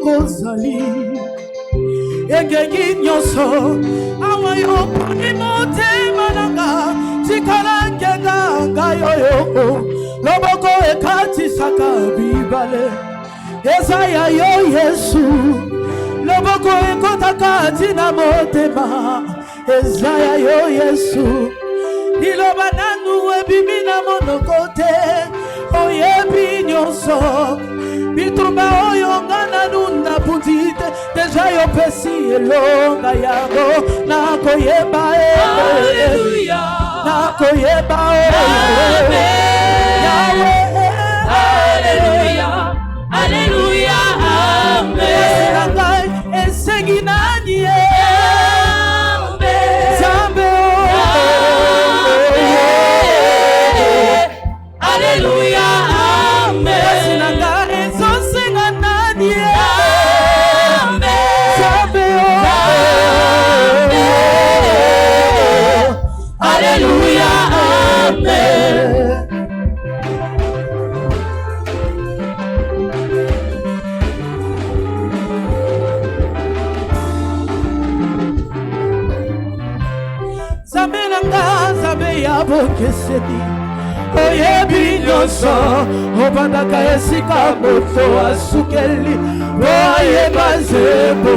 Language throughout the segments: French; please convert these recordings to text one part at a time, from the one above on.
kozali Egengi nyonso awa yo poni motema nanga tikala ngenga ngayo loboko ekatisaka bibale Ezaya yo Yesu loboko ekotaka tina motema Ezaya yo Yesu Niloba nanu ebimina monokote Oyebi nyonso Bitumba oyo ngana nuna putite Deja yo pesi elonga yango Nako yeba Alleluia Nako yeba Yahweh Alleluia Alleluia Amen Esengi nani Alleluia, amen. Sinanga ezosenga nani amen. Alleluia, amen. Zabe nanga zabe yabo kesedi. Oyebi nyonso obandaka esika moto asukeli oyeba nzembo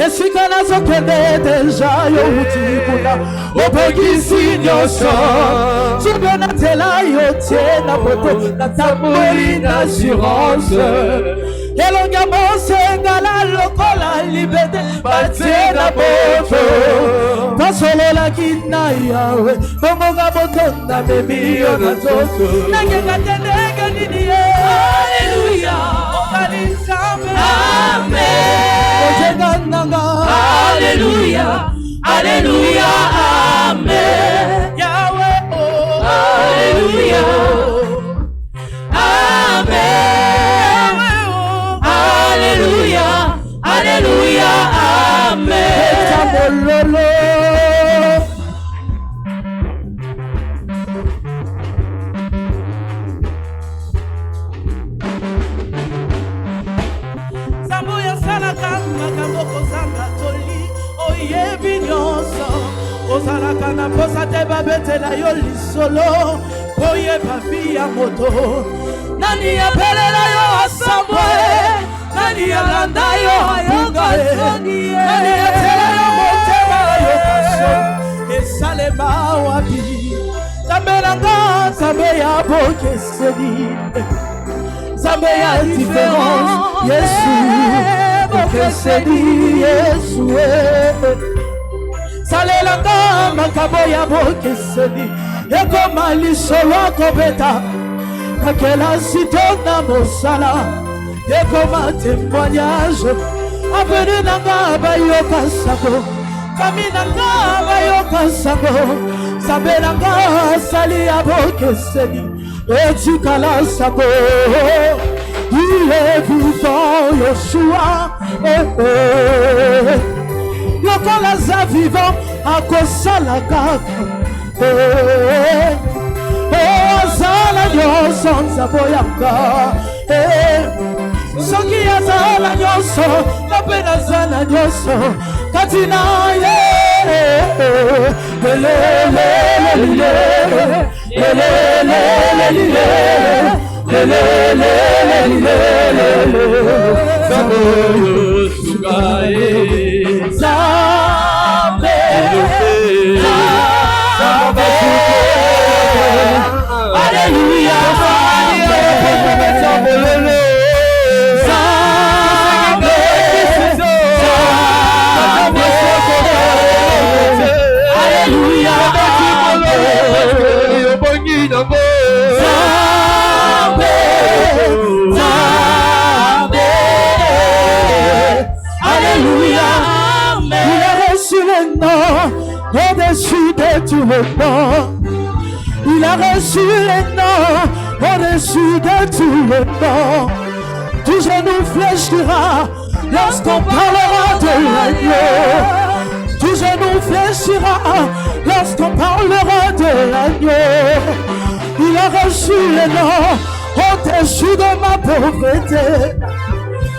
esika nazokende deja yo utikuna obongisi nyonso sobe natela yo tie na moto natamboli na assurance elonga mosengala lokola libete batie na moto basololaki na yawe bongonga moto na memi yo na zoto nangenga tendenge nini ye Alleluia okali nzambe amen ojenga nanga Alleluia Alleluia amen Yawe oh Alleluia amen Alleluia Alleluia amen Tamololo Ozalaka na posa te babetela yo lisolo Oye papi ya moto Nani apelela yo asambwe Nani alanda yo ayonga Nani atela yo motema yo kaso Esalema wapi Zambelanga zambe ya bokeseni Zambe ya différence Yesu Bokeseni Yesu Salelanga makabo ya bokeseni Ekoma lisolo kobeta Kakela sitona mosala Ekoma témoignage Avenu nanga bayoka sako Kami nanga bayoka sako Sabelanga sali ya bokeseni Etikala sako Il est vivant Yeshua Lokola za vivant akosala kaka Azala nyonso nzaboyaka Soki azala nyonso Nape nazala nyonso Katina ye Alleluia il a reçu le nom au-dessus de tout le nom. Il a reçu les noms au-dessus de tout le nom. Tout genou fléchira lorsqu'on parlera de l'agneau. Tout genou fléchira lorsqu'on parlera de l'agneau. Il a reçu les noms au-dessus de ma pauvreté.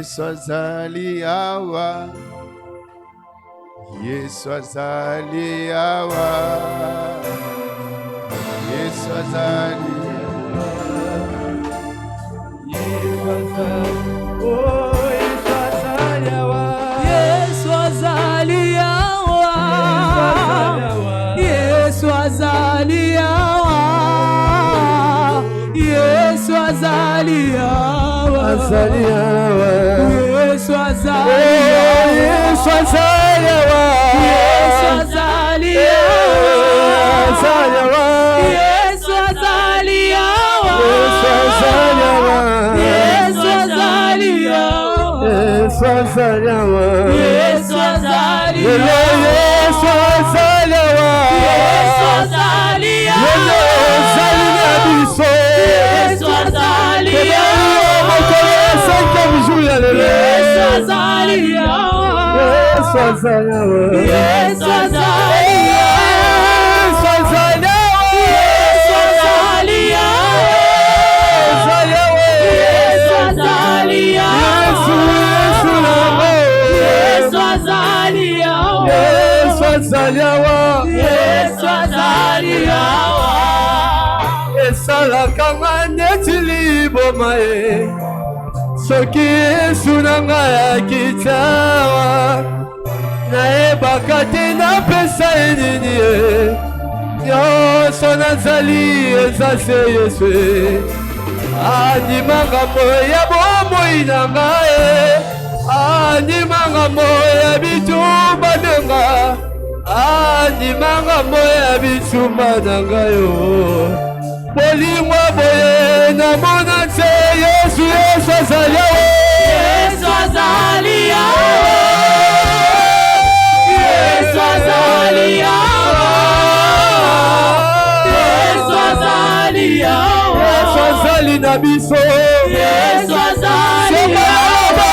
Yesu azali awa. Yesu azali awa. Yesu azali Yesu azali awa. Yesu azali awa. Yesu azali awa. Azali awa. Yesu azali awa. Yesu azali awa. Yesu azali awa. Yesu azali awa. Yesu azali awa. Yesu azali awa. Yesu azali awa. Yesu azali awa. Yesu azali awa. Yesu azali awa. Yesu azali awa. Cinquième jour, Yesu azali awa. Yesu azali awa. Yesu azali Zaliawa, Yesu Zaliawa, esalaka neti liboma ye, soki Yesu nanga ya kitawa, nayebaka te napesa ye nini ye, nyonso nazali eza se Yesu, andimanga moya bomoi na ngai, andimanga moya bitumba nanga, andimanga moya bitumba nanga yo, bolingwa boye namona te Yesu, Yesu azali awa. Yesu azali awa. Yesu azali awa. Yesu azali awa. Yesu azali na biso. Yesu azali awa.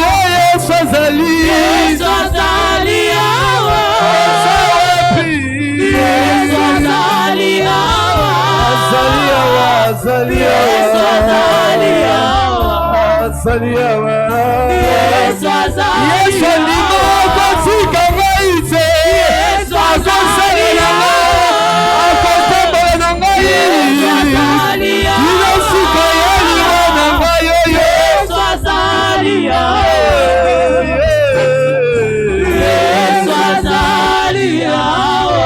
Yesu azali. Yesu azali awa. Yesu azali awa. Azali awa. Azali awa. Yesu azali awa. Azali awa. Yesu azali. Yesu ndimo katika maisha. Yesu azali awa. Akotemba na ngai. Yesu azali awa. Ninasika yali na ngai yo. Yesu azali awa. Yesu azali awa.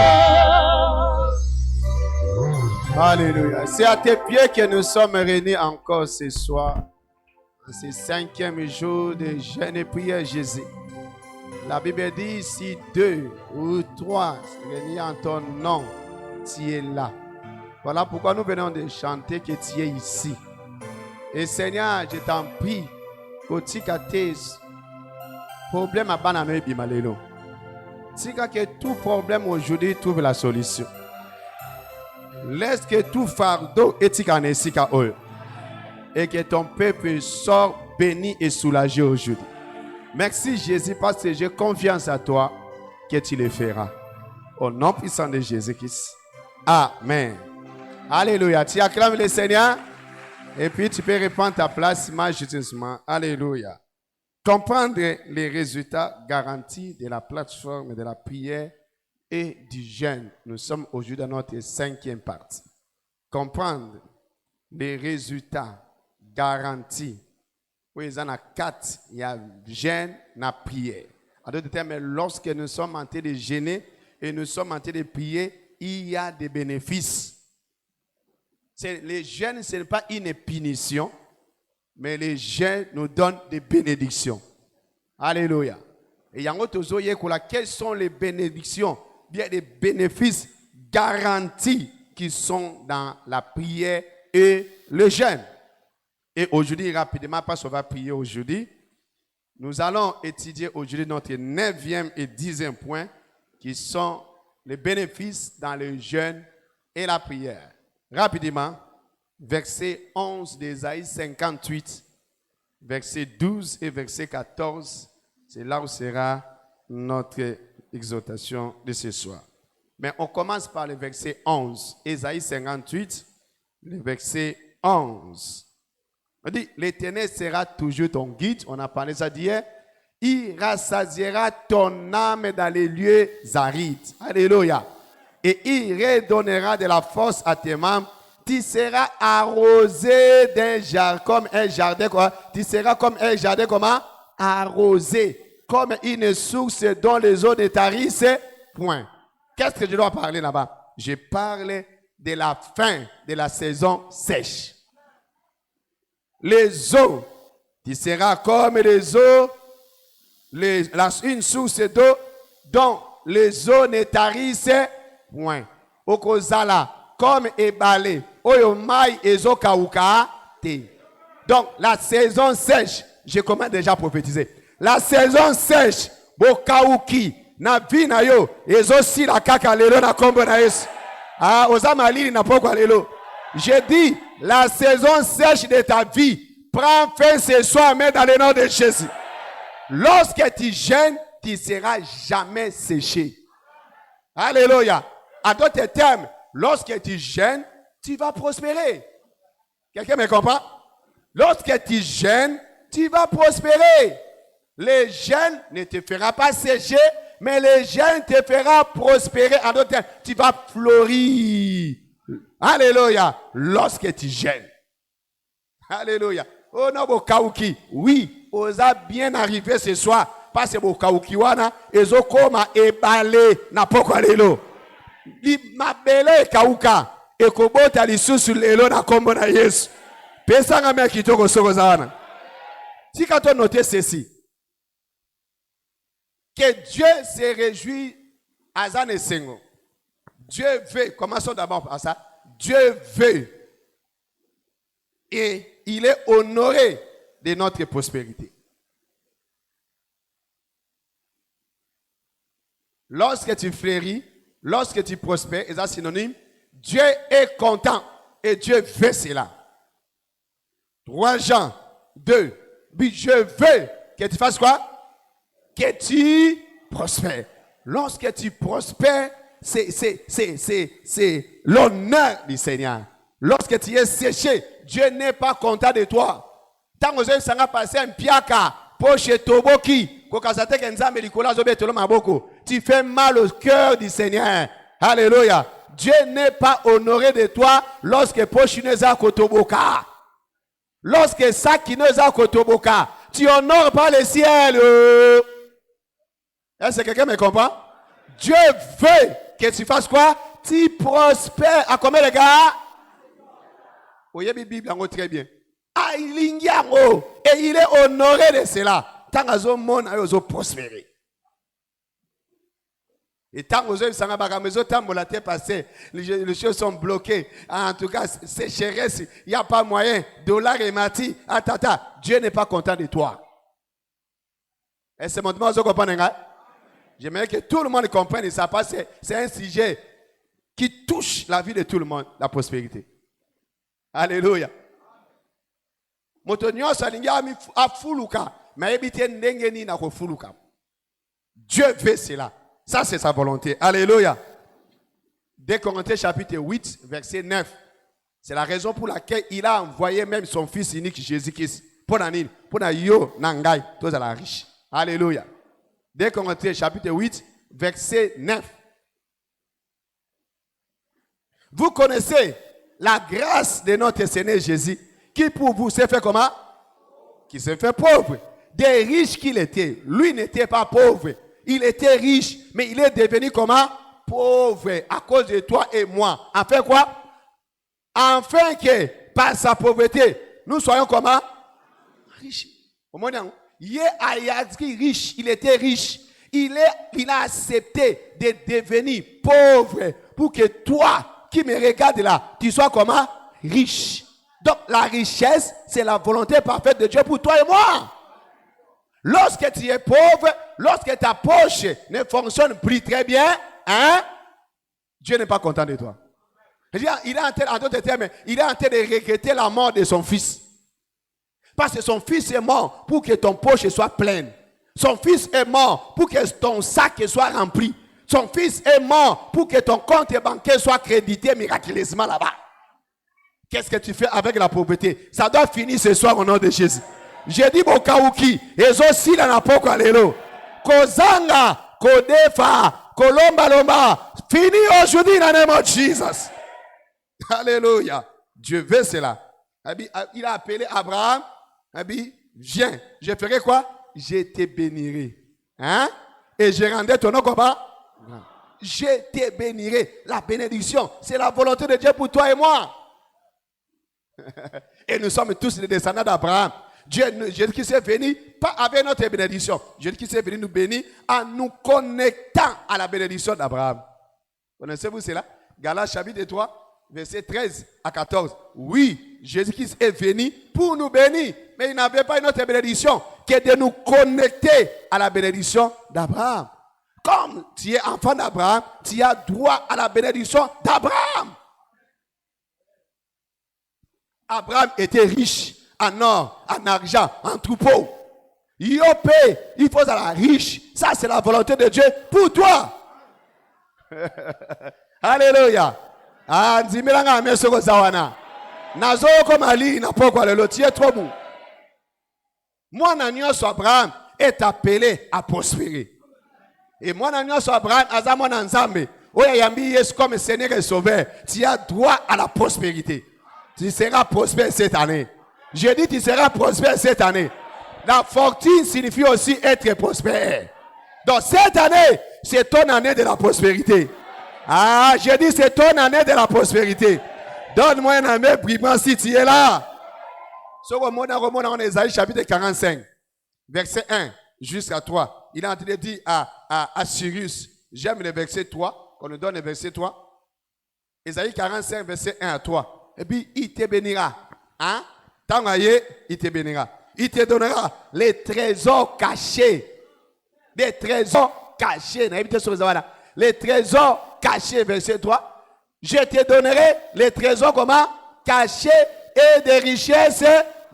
Alléluia. C'est à tes pieds que nous sommes réunis encore ce soir, en ce 5e jour de jeûne et prière Jésus. La Bible dit, si 2 ou 3 réunis en ton nom, tu es là. Voilà pourquoi nous venons de chanter que tu es ici. Et Seigneur, je t'en prie, que tu tes problèmes à banano et bimalelo. Tika que tout problème aujourd'hui trouve la solution. Laisse que tout fardeau et que ton peuple sort béni et soulagé aujourd'hui. Merci Jésus parce que j'ai confiance à toi que tu le feras. Au nom puissant de Jésus-Christ. Amen. Alléluia. Tu acclames le Seigneur et puis tu peux reprendre ta place majestueusement. Alléluia. Comprendre les résultats garantis de la plateforme de la prière et du jeûne. Nous sommes aujourd'hui dans notre 5e partie. Comprendre les résultats garantis. Oui, il y en a 4. Il y a jeûne, il y a prière. En d'autres termes, lorsque nous sommes en train de jeûner et nous sommes en train de prier, il y a des bénéfices. Les jeûnes, ce n'est pas une punition, mais les jeûnes nous donnent des bénédictions. Alléluia. Et il y a un autre quelles sont les bénédictions? Bien des bénéfices garantis qui sont dans la prière et le jeûne. Et aujourd'hui, rapidement, parce qu'on va prier aujourd'hui, nous allons étudier aujourd'hui notre 9e et 10e point qui sont les bénéfices dans le jeûne et la prière. Rapidement, verset 11 d'Ésaïe 58, verset 12 et verset 14, c'est là où sera notre exhortation de ce soir. Mais on commence par le verset 11, Ésaïe 58, le verset 11. On dit, l'Éternel sera toujours ton guide. On a parlé ça d'hier. Il rassasiera ton âme dans les lieux arides. Alléluia. Et il redonnera de la force à tes membres. Tu seras arrosé d'un jardin, comme un jardin, quoi. Tu seras comme un jardin, comment? Arrosé. Comme une source dont les eaux ne tarissent point. Qu'est-ce que je dois parler là-bas? Je parle de la fin de la saison sèche. Les eaux, tu seras comme les eaux, une source d'eau dont les eaux ne tarissent point. Okozala, comme ébalé, oyomai ezo kauka te. Donc, la saison sèche, je commence déjà à prophétiser. La saison sèche, bokauki, na vi na yo, ezo si la kaka lelo na kombo na yesu. Ah, ozama lili na poko lelo. Je dis, la saison sèche de ta vie prend fin ce soir, mais dans le nom de Jésus. Lorsque tu jeûnes, tu ne seras jamais séché. Alléluia. En d'autres termes, lorsque tu jeûnes, tu vas prospérer. Quelqu'un me comprend? Lorsque tu jeûnes, tu vas prospérer. Le jeûne ne te fera pas sécher, mais le jeûne te fera prospérer. En d'autres termes, tu vas fleurir. Alléluia. Lorsque tu jeûnes. Alléluia. Oh non, Bokauki. Oui, osa bien arrivé ce soir. Parce que Bokauki wana, ezo koma ebale na poko lelo. Li mabele kauka. Ekobota lisusu lelo na kombo na Yesu. Pesa ngame kitoko soko zawana. Si quand on note ceci, que Dieu se réjouit à Zane Sengo. Dieu veut, commençons d'abord par ça. Dieu veut. Et il est honoré de notre prospérité. Lorsque tu fleuris, lorsque tu prospères, et ça synonyme, Dieu est content et Dieu veut cela. 3 Jean 2. Mais je veux que tu fasses quoi? Que tu prospères. Lorsque tu prospères, c'est l'honneur du Seigneur. Lorsque tu es séché, Dieu n'est pas content de toi. Tant que vous avez passé un piaka, poche toboki, tu fais mal au cœur du Seigneur. Alléluia. Dieu n'est pas honoré de toi lorsque poche neza kotoboka. Lorsque ça qui neza kotoboka, tu honores pas le ciel. Est-ce que quelqu'un me comprend? Dieu veut que tu fasses quoi? Tu prospères. À combien les gars? Voyez la Bible très bien. Et il est honoré de cela. Tant que monde a prospéré. Et tant que les choses sont bloquées. En tout cas, sécheresse, il n'y a pas moyen. Dollar et mati, atata. Dieu n'est pas content de toi. Et c'est mon demande, vous comprenez? J'aimerais que tout le monde comprenne ça parce que c'est un sujet qui touche la vie de tout le monde, la prospérité. Alléluia. Dieu veut cela. Ça, c'est sa volonté. Alléluia. 2 Corinthiens chapitre 8, verset 9. C'est la raison pour laquelle il a envoyé même son fils unique Jésus-Christ. Pour la yo nangai, tous à la riche. Alléluia. 2 Corinthiens chapitre 8, verset 9. Vous connaissez la grâce de notre Seigneur Jésus, qui pour vous s'est fait comment? Qui s'est fait pauvre. Des riches qu'il était. Lui n'était pas pauvre. Il était riche, mais il est devenu comment? Pauvre à cause de toi et moi. Afin quoi? Afin que par sa pauvreté, nous soyons comment? Riches. Il est riche, il était riche. Il a accepté de devenir pauvre pour que toi qui me regardes là, tu sois comment? Riche. Donc la richesse, c'est la volonté parfaite de Dieu pour toi et moi. Lorsque tu es pauvre, lorsque ta poche ne fonctionne plus très bien, hein, Dieu n'est pas content de toi. Il est en train, en d'autres termes, il est en train de regretter la mort de son fils. Parce que son fils est mort pour que ton poche soit pleine. Son fils est mort pour que ton sac soit rempli. Son fils est mort pour que ton compte bancaire soit crédité miraculeusement là-bas. Qu'est-ce que tu fais avec la pauvreté? Ça doit finir ce soir au nom de Jésus. J'ai dit mon kauki, et aussi dans la poko alelo. Kozanga, kodefa, kolomba lomba. Fini aujourd'hui dans le nom de Jésus. Alléluia. Dieu veut cela. Il a appelé Abraham. Viens. Je ferai quoi? Je te bénirai. Hein? Et je rendrai ton nom comment? Je te bénirai. La bénédiction, c'est la volonté de Dieu pour toi et moi. Et nous sommes tous les descendants d'Abraham. Jésus-Christ est venu, pas avec notre bénédiction. Jésus-Christ est venu nous bénir en nous connectant à la bénédiction d'Abraham. Connaissez-vous cela? Galates chapitre 3, verset 13 à 14. Oui, Jésus-Christ est venu pour nous bénir, mais il n'avait pas une autre bénédiction que de nous connecter à la bénédiction d'Abraham. Comme tu es enfant d'Abraham, tu as droit à la bénédiction d'Abraham. Abraham était riche en or, en argent, en troupeau. Il faut la riche. Ça, c'est la volonté de Dieu pour toi. Alléluia. Ah, nzimilanga mesoko zawana. Nazo komali na pokwa lelo tie trop mou. Moi nyonso Abraham est appelé à prospérer. Et moi nyonso Abraham azamo na nzambe. Oya yambi Yesu comme Seigneur et Sauveur. Tu as droit à la prospérité. Tu seras prospère cette année. Je dis tu seras prospère cette année. La fortune signifie aussi être prospère. Donc cette année, c'est ton année de la prospérité. Ah, je dis c'est ton année de la prospérité. Donne-moi un amen brillant si tu es là. Sur le monde en Ésaïe chapitre 45, verset 1 jusqu'à 3. Il a en train de dire à Cyrus, j'aime le verset 3, qu'on nous donne le verset 3. Ésaïe 45, verset 1 à 3. Et puis, il te bénira. Hein? Il te bénira. Il te donnera les trésors cachés. Les trésors cachés. Les trésors cachés, verset 3. Je te donnerai les trésors comment? Cachés et des richesses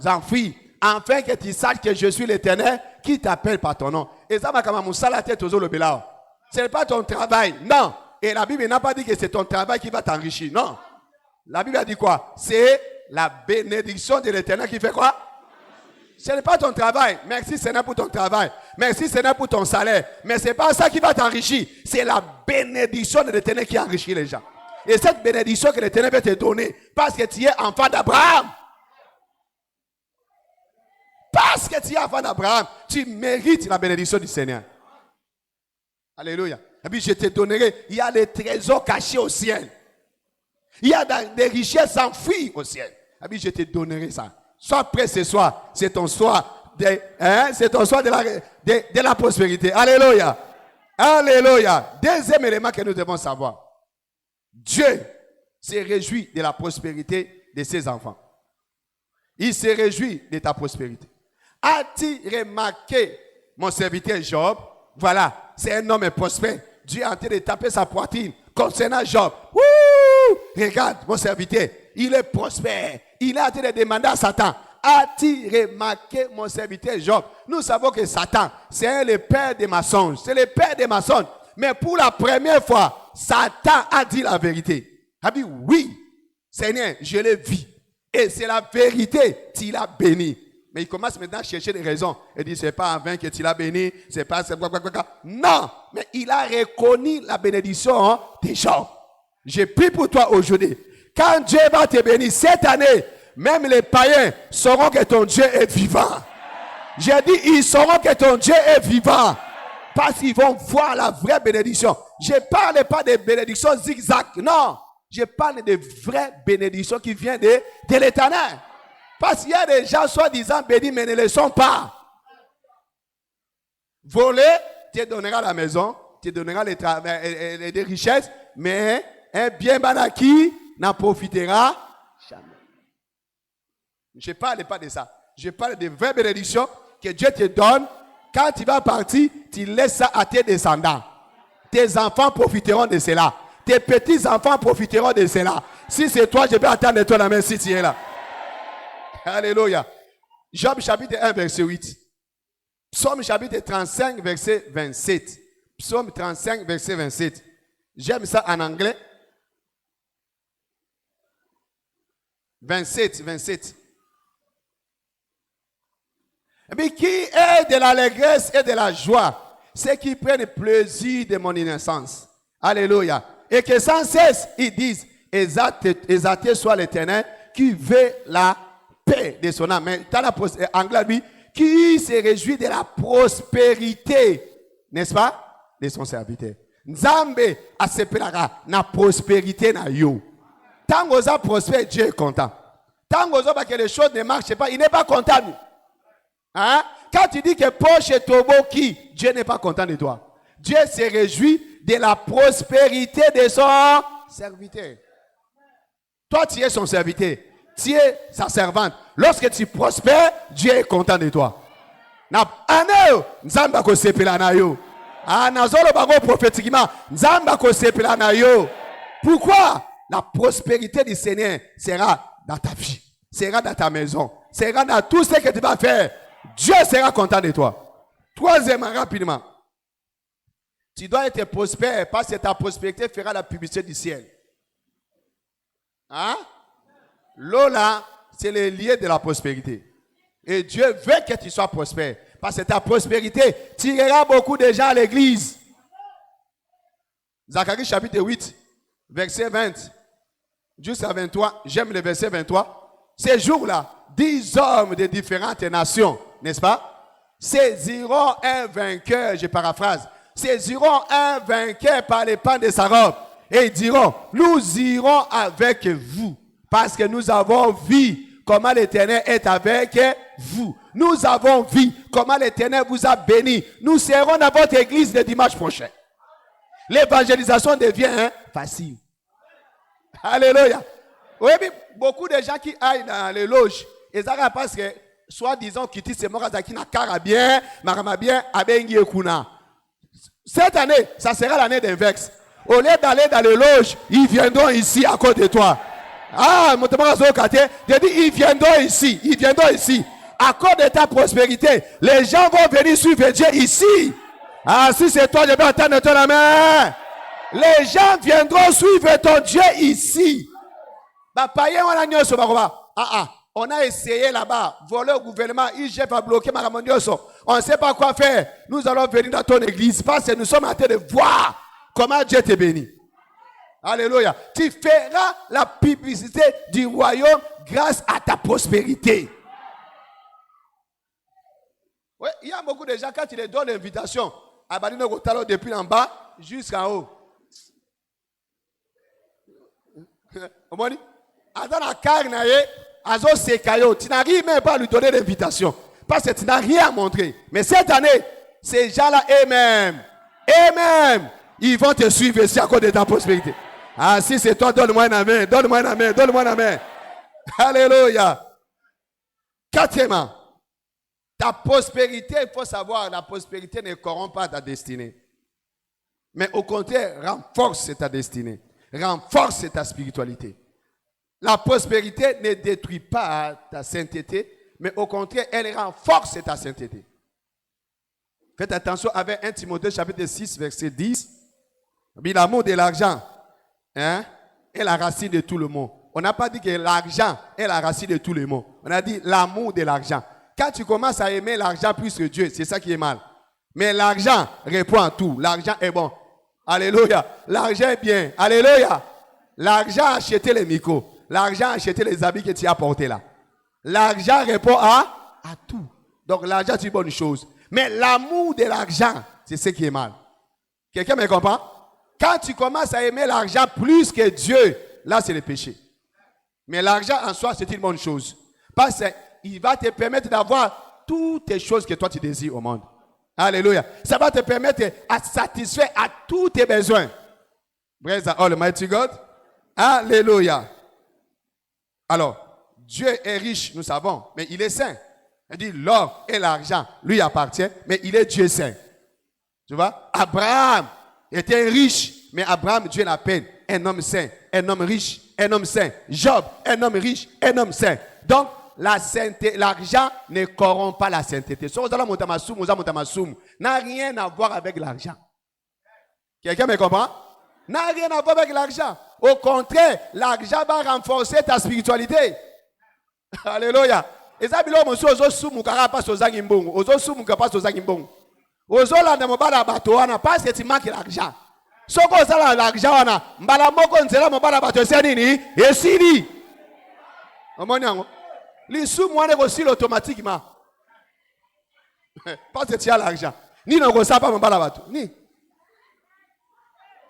enfouies. Afin que tu saches que je suis l'Éternel qui t'appelle par ton nom. Et ça m'a comme ça la tête aux le belao. Ce n'est pas ton travail. Non. Et la Bible n'a pas dit que c'est ton travail qui va t'enrichir. Non. La Bible a dit quoi? C'est la bénédiction de l'Éternel qui fait quoi? Ce n'est pas ton travail. Merci Seigneur pour ton travail. Merci Seigneur pour ton salaire. Mais ce n'est pas ça qui va t'enrichir. C'est la bénédiction de l'Éternel qui enrichit les gens. Et cette bénédiction que l'Éternel va te donner, parce que tu es enfant d'Abraham. Parce que tu es enfant d'Abraham, tu mérites la bénédiction du Seigneur. Alléluia. Et puis je te donnerai, il y a des trésors cachés au ciel. Il y a des richesses enfouies au ciel. Et puis je te donnerai ça. Sois prêt ce soir. C'est ton soir c'est ton soir de la prospérité. Alléluia. Alléluia. Deuxième élément que nous devons savoir. Dieu se réjouit de la prospérité de ses enfants. Il se réjouit de ta prospérité. As-tu remarqué mon serviteur Job? Voilà, c'est un homme prospère. Dieu est en train de taper sa poitrine concernant Job. Wouh! Regarde mon serviteur, il est prospère. Il est en train de demander à Satan. As-tu remarqué mon serviteur Job? Nous savons que Satan, c'est le père des mensonges. C'est le père des mensonges. Mais pour la première fois, Satan a dit la vérité. Il a dit oui, Seigneur, je l'ai vu. Et c'est la vérité, tu l'as béni. Mais il commence maintenant à chercher des raisons. Il dit, c'est pas en vain que tu l'as béni, c'est pas... Non, mais il a reconnu la bénédiction des gens. J'ai pris pour toi aujourd'hui. Quand Dieu va te bénir cette année, même les païens sauront que ton Dieu est vivant. J'ai dit, ils sauront que ton Dieu est vivant. Parce qu'ils vont voir la vraie bénédiction. Je ne parle pas de bénédiction zigzag. Non. Je parle de vraies bénédictions qui viennent de l'Éternel. Parce qu'il y a des gens soi-disant bénis, mais ne le sont pas. Voler, te donnera la maison, te donnera les richesses, mais un bien banaki n'en profitera jamais. Je ne parle pas de ça. Je parle de vraies bénédictions que Dieu te donne. Quand tu vas partir, tu laisses ça à tes descendants. Tes enfants profiteront de cela. Tes petits-enfants profiteront de cela. Si c'est toi, je peux attendre toi la main si tu es là. Alléluia. Job chapitre 1, verset 8. Psaume chapitre 35, verset 27. Psaume 35, verset 27. J'aime ça en anglais. 27. Et puis, qui est de l'allégresse et de la joie, ceux qui prennent plaisir de mon innocence. Alléluia. Et que sans cesse, ils disent, exalté soit l'Éternel, qui veut la paix de son âme. Mais dans l'anglais, lui, qui se réjouit de la prospérité, n'est-ce pas, de son serviteur. Nzambe asepelara na prospérité na yo. Tant que ça prospère, Dieu est content. Tant que les choses ne marchent pas, il n'est pas content. Hein? Quand tu dis que poche est toboki, Dieu n'est pas content de toi. Dieu se réjouit de la prospérité de son serviteur. Toi, tu es son serviteur. Tu es sa servante. Lorsque tu prospères, Dieu est content de toi. Pourquoi? La prospérité du Seigneur sera dans ta vie, sera dans ta maison, sera dans tout ce que tu vas faire. Dieu sera content de toi. Troisièmement, rapidement, tu dois être prospère parce que ta prospérité fera la publicité du ciel. Hein? Lola, c'est le lieu de la prospérité. Et Dieu veut que tu sois prospère. Parce que ta prospérité tirera beaucoup de gens à l'église. Zacharie chapitre 8, verset 20 jusqu'à 23. J'aime le verset 23. Ces jours-là, 10 hommes de différentes nations, n'est-ce pas, saisiront un vainqueur, je paraphrase, saisiront un vainqueur par les pans de sa robe et ils diront, nous irons avec vous parce que nous avons vu comment l'Éternel est avec vous. Nous avons vu comment l'Éternel vous a béni. Nous serons dans votre église le dimanche prochain. L'évangélisation devient facile. Alléluia. Oui, mais beaucoup de gens qui aillent dans les loges, ils arrivent parce que, soit disant qu'ils disent c'est Morazaki na Karabien, Maramabien, Abengi Ekuna. Cette année, ça sera l'année d'invex. Au lieu d'aller dans les loges, ils viendront ici à côté de toi. Ah, mon j'ai dit, ils viendront ici. À cause de ta prospérité, les gens vont venir suivre Dieu ici. Ah, si c'est toi, je vais entendre ton amen. Les gens viendront suivre ton Dieu ici. On a essayé là-bas, voler au gouvernement, IGF a bloqué Maramonioso. On ne sait pas quoi faire. Nous allons venir dans ton église parce que nous sommes en train de voir comment Dieu te bénit. Alléluia. Tu feras la publicité du royaume grâce à ta prospérité. Oui, il y a beaucoup de gens, quand tu les donnes l'invitation, à Badino Gotalo depuis en bas jusqu'en haut. On dit, tu n'arrives même pas à lui donner l'invitation. Parce que tu n'as rien à montrer. Mais cette année, ces gens-là, eux-mêmes, ils vont te suivre ici à cause de ta prospérité. Ah, si c'est toi, donne-moi un amen, donne-moi un amen, donne-moi un amen. Alléluia. Quatrièmement, ta prospérité, il faut savoir, la prospérité ne corrompt pas ta destinée. Mais au contraire, renforce ta destinée. Renforce ta spiritualité. La prospérité ne détruit pas ta sainteté, mais au contraire, elle renforce ta sainteté. Faites attention avec 1 Timothée chapitre 6, verset 10. L'amour de l'argent est la racine de tout le monde. On n'a pas dit que l'argent est la racine de tout le monde. On a dit l'amour de l'argent. Quand tu commences à aimer l'argent plus que Dieu, c'est ça qui est mal. Mais l'argent répond à tout. L'argent est bon. Alléluia. L'argent est bien. Alléluia. L'argent a acheté les micros. L'argent a acheté les habits que tu as portés là. L'argent répond à tout. Donc l'argent c'est une bonne chose. Mais l'amour de l'argent, c'est ce qui est mal. Quelqu'un me comprend? Quand tu commences à aimer l'argent plus que Dieu, là c'est le péché. Mais l'argent en soi, c'est une bonne chose. Parce qu'il va te permettre d'avoir toutes les choses que toi tu désires au monde. Alléluia. Ça va te permettre de satisfaire à tous tes besoins. Praise the Almighty God. Alléluia. Alors, Dieu est riche, nous savons, mais il est saint. Il dit l'or et l'argent lui appartient, mais il est Dieu saint. Tu vois? Abraham était riche, mais Abraham, Dieu l'appelle un homme saint, un homme riche, un homme saint. Job, un homme riche, un homme saint. Donc, la sainteté, l'argent ne corrompt pas la sainteté. N'a rien à voir avec l'argent. Quelqu'un me comprend? N'a rien à voir avec l'argent. Au contraire, l'argent va renforcer ta spiritualité. Alléluia. Et ça, il y a des choses qui sont pas sur les mbongo. Ozo sumu pas sur les mbongo. Ozo la de mobala bato wana parce que tu manques l'argent. Soko sala l'argent wana. Mbala moko nzela mobala bato senini. Esini. Omoni yango. Li sumu wana ko automatiquement. Parce que tu as l'argent. Ni non ko sapa mobala bato. Ni.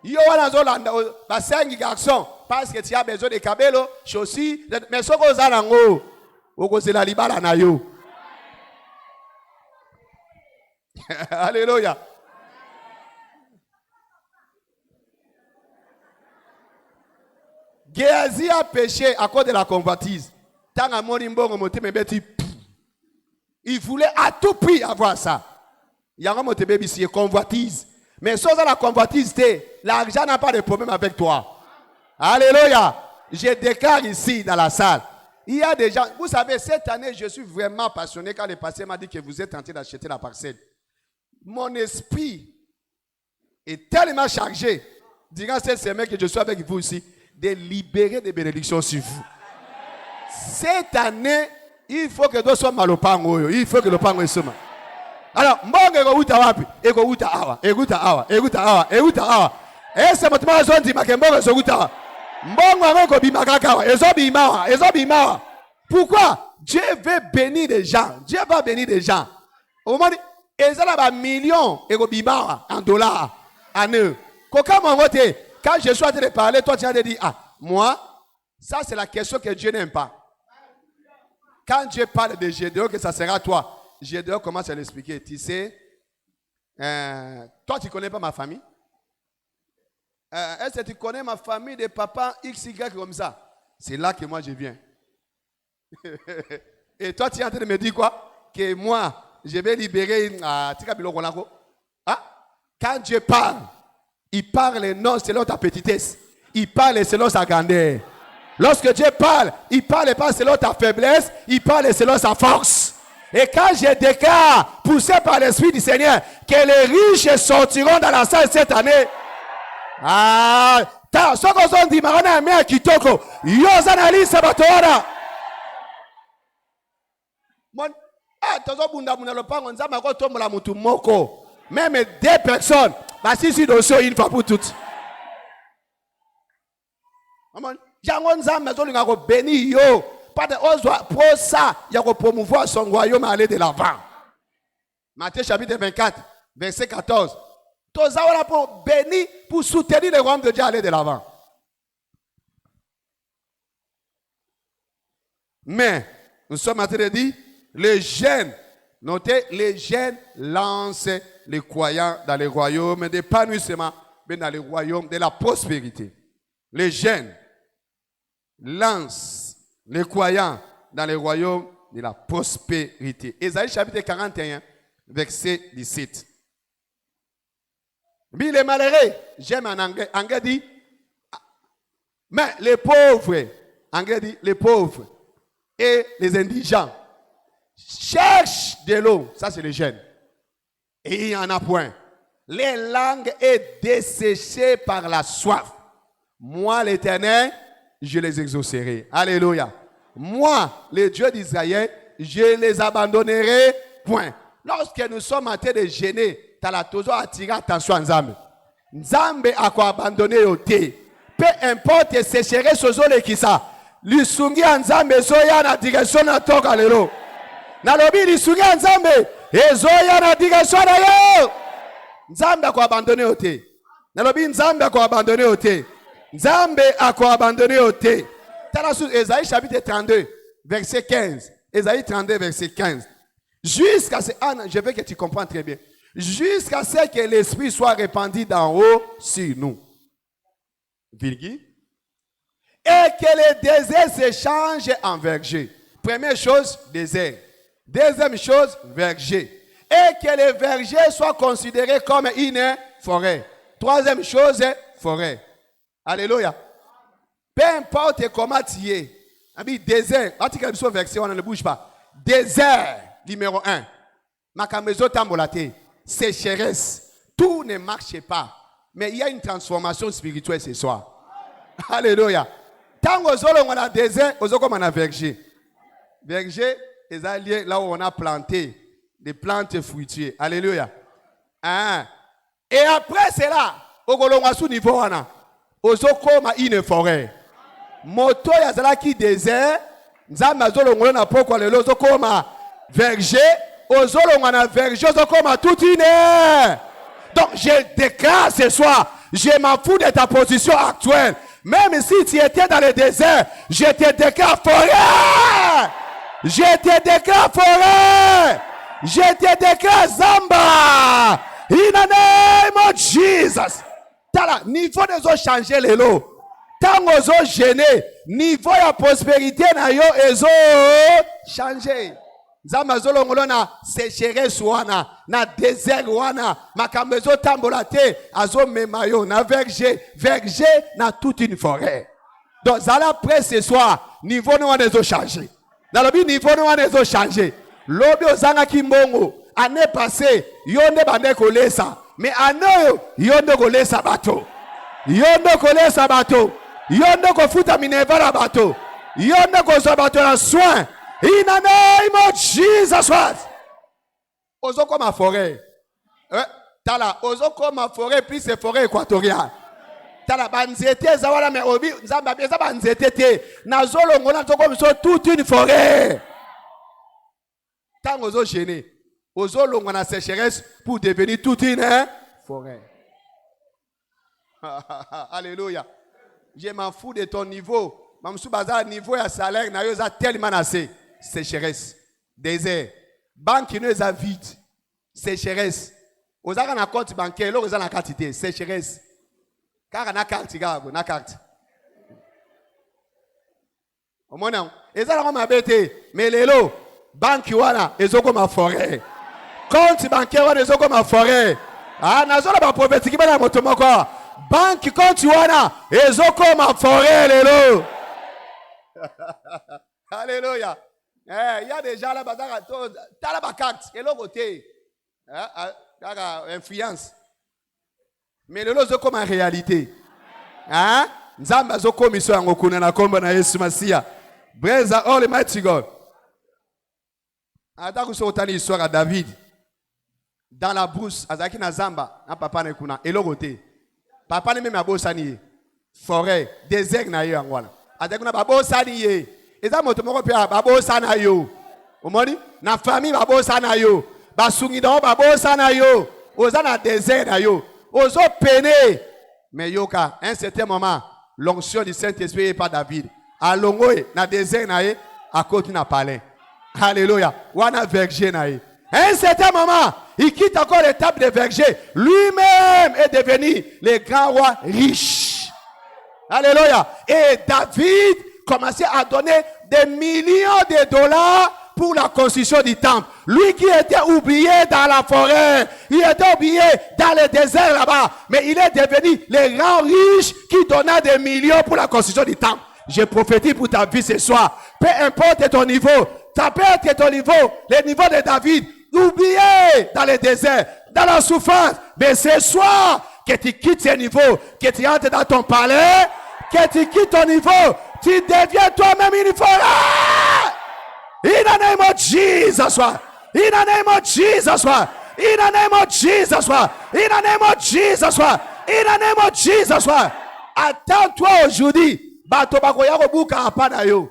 Yo wana zolanda ba 5 garçons parce que tu as besoin de cabello, chaussures, mais soko sala ngo. Okozela libala na yo. Alléluia. Géasi a péché à cause de la convoitise. Tant à mon imbongo moté beti. Il voulait à tout prix avoir ça. Il y a un moté bébé si convoitise. Mais sans la convoitise, l'argent n'a pas de problème avec toi. Alléluia. Je déclare ici dans la salle. Il y a des gens, vous savez, cette année, je suis vraiment passionné quand le pasteur m'a dit que vous êtes en train d'acheter la parcelle. Mon esprit est tellement chargé, durant cette semaine que je suis avec vous ici, de libérer des bénédictions sur vous. Cette année, il faut que nous soyons malopango. Il faut que le pango soit mal. Alors, mbongo ego wapi, ego uta awa. Et c'est maintenant que je dis que mbongo ego uta. Pourquoi? Dieu veut bénir les gens. Dieu va bénir les gens. Au moment où ils ont millions en dollars en eux. Quand je suis en train de parler, toi tu as dit, ah, moi, ça c'est la question que Dieu n'aime pas. Quand Dieu parle de Gédéon, que ça sera toi. Gédéon commence à l'expliquer. Tu sais, toi tu ne connais pas ma famille? Est-ce que tu connais ma famille de papa XY comme ça? C'est là que moi je viens. Et toi, tu es en train de me dire quoi? Que moi, je vais libérer. Quand Dieu parle, il parle non selon ta petitesse. Il parle selon sa grandeur. Lorsque Dieu parle, il parle pas selon ta faiblesse. Il parle selon sa force. Et quand je déclare, poussé par l'Esprit du Seigneur, que les riches sortiront dans la salle cette année. Ah, ta soko zondi marana mea kitoko. Yoza na lisa batona. Mon tozo bunda lopango nzama ko tombola mutu moko. Même 2 personnes. Bah si dosso une fois pour toutes. Maman, jango nzama zolinga ko béni yo. Pas de ozwa pour ça, il y a ko promouvoir son royaume aller de l'avant. Matthieu chapitre 24, verset 14. Tous ça pour bénir, pour soutenir le royaume de Dieu aller de l'avant. Mais, nous sommes en train de dire, les jeunes, notez, les jeunes lancent les croyants dans le royaume d'épanouissement, mais dans le royaume de la prospérité. Les jeunes lancent les croyants dans le royaume de la prospérité. Ésaïe chapitre 41, verset 17. Mais les malheureux, j'aime en anglais. Anglais dit, mais les pauvres, anglais dit, les pauvres et les indigents cherchent de l'eau. Ça, c'est les jeunes. Et il n'y en a point. Les langues est desséchées par la soif. Moi, l'Éternel, je les exaucerai. Alléluia. Moi, le Dieu d'Israël, je les abandonnerai point. Lorsque nous sommes en train de gêner, tu as toujours attiré attention à Nzambe. Nzambe a quoi abandonné au thé. Peu importe, sécheresse sur zone qui ça. L'Isungi Nzambe, Zoya na direction na toka lelo. Na lobi l'Isungi Nzambe, et Zoya na direction na yo. Nzambe a quoi abandonné au thé. Na lobi Nzambe a quoi abandonné au thé. Nzambe a quoi abandonné au thé. T'as la source, Ésaïe chapitre 32, verset 15. Ésaïe 32, verset 15. Jusqu'à ce, Anne, je veux que tu comprennes très bien. Jusqu'à ce que l'Esprit soit répandu d'en haut sur nous. Virgule. Et que le désert se change en verger. Première chose, désert. Deuxième chose, verger. Et que le verger soit considéré comme une forêt. Troisième chose, forêt. Alléluia. Peu importe comment tu es. Désert. Verset, on ne bouge pas. Désert, numéro 1. Makamezo tambolate. Sécheresse. Tout ne marche pas. Mais il y a une transformation spirituelle ce soir. Alléluia. Tant que on a désert, on a verger. Verger, les alliés, là où on a planté des plantes fruitières. Alléluia. Hein? Et après cela, au sous niveau, on a une forêt. Moto yazala qui désert, nzamba zolongo na poko le lozo koma verger, ozolongo na verger ozokoma toute une. Donc je déclare ce soir, je m'en fous de ta position actuelle. Même si tu étais dans le désert, je te déclare forêt. Je te déclare forêt. Je te déclare Zamba. In the name of Jesus. Tala, niveau de zo changer les lots. Tant ozo gêné, niveau ya prospérité na yo ezo changer. Nzamba zolongolo na sécheresse wana, na désert wana, makambo ezo tambola te, azo memayo na verger na toute une forêt. Donc zala près ce soir, niveau no wana ezo changer. Dans le but niveau no wana ezo changer. Lobi ozanga kimbongo, année passée, yonde bande kolesa, mais année yonde kolesa bato. Yonde kolesa bato. Yonde ko futa mineva la bato. Yonde ko zo bato la soin. In the name of Jesus Christ. Ozo comme ma forêt. Tala, ozo comme ma forêt plus c'est forêt équatoriale. Tala banzete zawala me obi nzamba beza banzete te. Na zolo ngona to comme so toute une forêt. Tant ozo gêné. Ozo longo na sécheresse pour devenir toute une forêt. Alléluia. Je m'en fous de ton niveau. Mamsou bazar niveau ya salaire na yo za tellement assez. Sécheresse, désert, banque nous est vide. Sécheresse. Aux a na compte bancaire, l'autre na quantité. Sécheresse. Car na carte na carte. Au moins non. Et ça la mabete. Mais lelo banque wana ezoko ma forêt. Compte bancaire wana ezoko ma forêt. Ah na zola ba prophétique ba na moto moko. Banque compte wana ezoko ma forêt lelo. Alléluia. Il y a des gens là, tu as la carte, et l'autre côté, influence. Mais le lot est comme en réalité. Hein? Nzamba zo commission en okuna na komba na Yesu Masia. Breza all mighty God. Ata so tani histoire à David. Dans la brousse, azaki na zamba, na papa na kuna, et l'autre côté. Papa ne même abosani. Forêt, désert na yo angwana. Azaki na babosani ye. Et ça, mon tomo pia babo sana yo. Omoni na famille babo sana yo. Basungi do babo sana yo. Oza na désert na yo. Ozo peine. Mais yoka, un certain moment, l'onction du Saint-Esprit est pas David. A longoe na désert na ye, à côté na palais. Alléluia. Wana verger na ye. Un certain moment, il quitte encore l'étape de verger. Lui-même est devenu le grand roi riche. Alléluia. Et David commençait à donner des millions de dollars pour la construction du temple. Lui qui était oublié dans la forêt, il était oublié dans le désert là-bas, mais il est devenu le grand riche qui donna des millions pour la construction du temple. Je prophétise pour ta vie ce soir. Peu importe ton niveau, ça peut être ton niveau, le niveau de David, oublié dans le désert, dans la souffrance, mais ce soir, que tu quittes ce niveau, que tu entres dans ton palais, que tu quittes ton niveau, tu deviens toi-même une forêt. In the name of Jesus. In the name of Jesus. In the name of Jesus. In the name of Jesus. In the name of Jesus. Attends-toi aujourd'hui. Bato bakoya ko buka apana yo.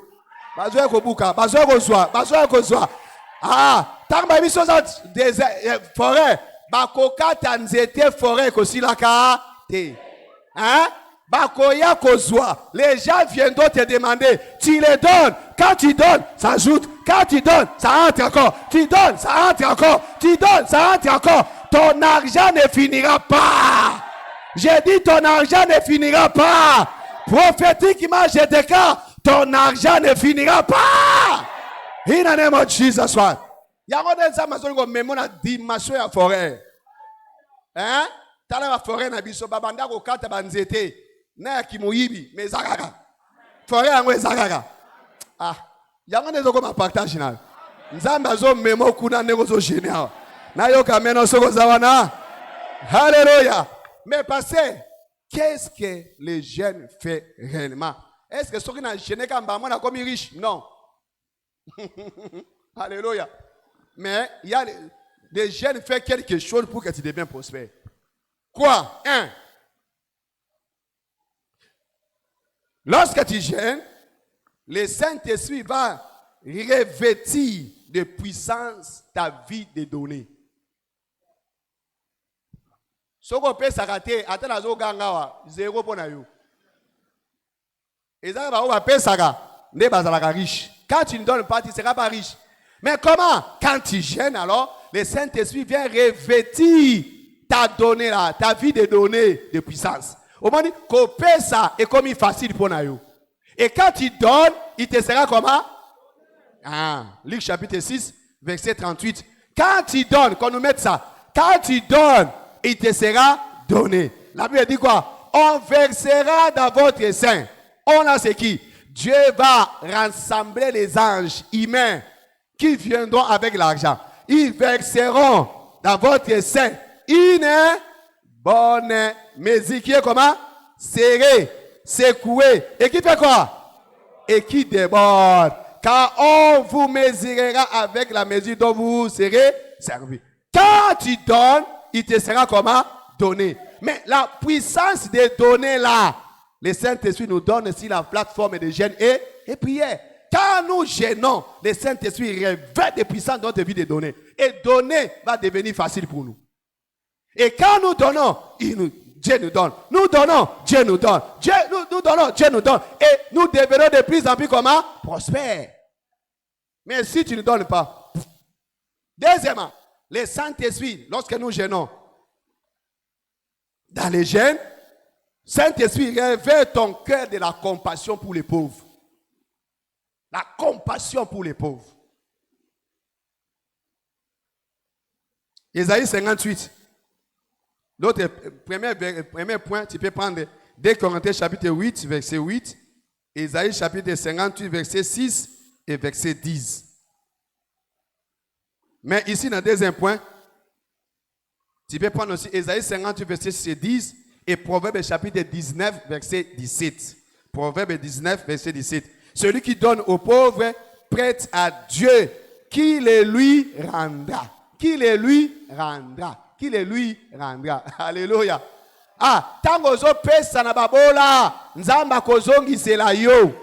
Bazoya ko buka, bazoya ko zwa, bazoya ko zwa. Ah, tamba biso za forêt. Bakoka tanzete forêt ko silaka te. Hein? Bakoya kozwa. Les gens viendront te demander. Tu les donnes. Quand tu donnes, ça ajoute. Quand tu donnes, ça entre encore. Tu donnes, ça entre encore. Tu donnes, ça entre encore. Ton argent ne finira pas. J'ai dit ton argent ne finira pas. Prophétiquement, je déclare, ton argent ne finira pas. In the name of Jesus. Yango denza mazongo memo na dimension ya forêt. Hein? Tala la forêt na biso babanda ko kata banzete. Na kimoyibi mezakaka. Forêt yango ezakaka. Ah, yango nezo ko ma partage na. Nzamba zo memo kuna nego zo génial. Na yo kameno soko zawana. Alléluia. Mais passé, qu'est-ce que les jeunes font réellement? Est-ce que ceux qui n'ont gêné quand on a comme riche? Non. Alléluia. Mais il y a des jeunes font quelque chose pour que tu deviennes prospère. Quoi? Lorsque tu jeûnes, le Saint-Esprit va revêtir de puissance ta vie de données. Ce qu'on peut s'arrêter, attends, zéro pour nous. Et ça va payer ça, riche. Quand tu ne donnes pas, tu ne seras pas riche. Mais comment? Quand tu gênes, alors, le Saint-Esprit vient revêtir ta donnée là, ta vie de données de puissance. Au moment où copier ça est comme facile pour nous. Et quand tu donnes, il te sera comment? Luc chapitre 6, verset 38. Quand tu donnes, qu'on nous mette ça, quand tu donnes, il te sera donné. La Bible dit quoi? On versera dans votre sein. On a ce qui? Dieu va rassembler les anges humains qui viendront avec l'argent. Ils verseront dans votre sein une bonne mesure qui est comment? Serrée, secouée. Et qui fait quoi? Et qui déborde. Car on vous mesurera avec la mesure dont vous serez servi. Quand tu donnes, il te sera comment? Donné. Mais la puissance des données là, le Saint-Esprit nous donne aussi la plateforme de jeûne et prière. Quand nous gênons, le Saint-Esprit revêt des puissances dans notre vie de donner. Et donner va devenir facile pour nous. Et quand nous donnons, Dieu nous donne. Nous donnons, Dieu nous donne. Nous donnons, Dieu nous donne. Et nous devenons de plus en plus comment? Prospères. Mais si tu ne donnes pas. Deuxièmement, le Saint-Esprit, lorsque nous gênons, dans les jeûnes, Saint-Esprit révèle ton cœur de la compassion pour les pauvres. La compassion pour les pauvres. Ésaïe 58. L'autre premier point, tu peux prendre 2 Corinthiens chapitre 8, verset 8. Ésaïe chapitre 58, verset 6 et verset 10. Mais ici, dans le deuxième point, tu peux prendre aussi Ésaïe 58, verset 6 et 10 et Proverbe chapitre 19, verset 17. Proverbe 19, verset 17. Celui qui donne aux pauvres prête à Dieu, qui le lui rendra. Qui le lui rendra. Qui le lui rendra. Alléluia. Tango zo pesa na babola, nzamba kozongi sela yo.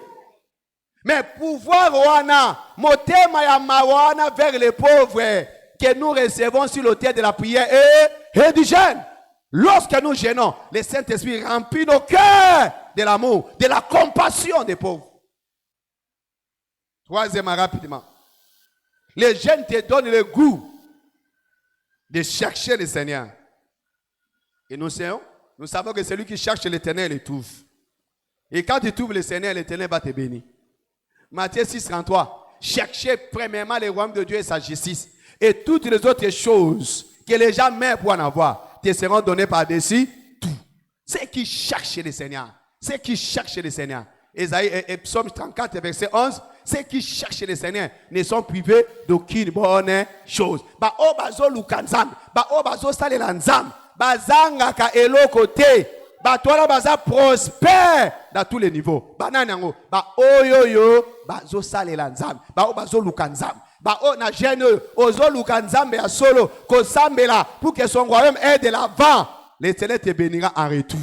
Mais pouvoir wana, motema ya mawana vers les pauvres que nous recevons sur l'autel de la prière et du jeûne. Lorsque nous jeûnons, le Saint-Esprit remplit nos cœurs de l'amour, de la compassion des pauvres. Troisièmement, rapidement. Les jeûnes te donnent le goût de chercher le Seigneur. Et nous savons que celui qui cherche l'Éternel le trouve. Et quand tu trouves le Seigneur, l'Éternel va te bénir. Matthieu 6, 33. Cherchez premièrement le royaume de Dieu et sa justice. Et toutes les autres choses que les gens mèrent pour en avoir te seront données par-dessus tout. Ceux qui cherchent le Seigneur. Ceux qui cherchent le Seigneur. Ésaïe et Psaume 34, verset 11. Ceux qui cherchent le Seigneur ne sont privés d'aucune bonne chose. Ba o bazo lukanzam, ba o bazo salela nzam, bazanga ka elokote, ba tola baza prospère dans tous les niveaux. Ba nanango, ba oyoyo bazo salela nzam, ba o bazo lukanzam, ba o na jeune ozo lukanzam ya solo ko sambela pour que son royaume aille de l'avant. L'Éternel te bénira en retour.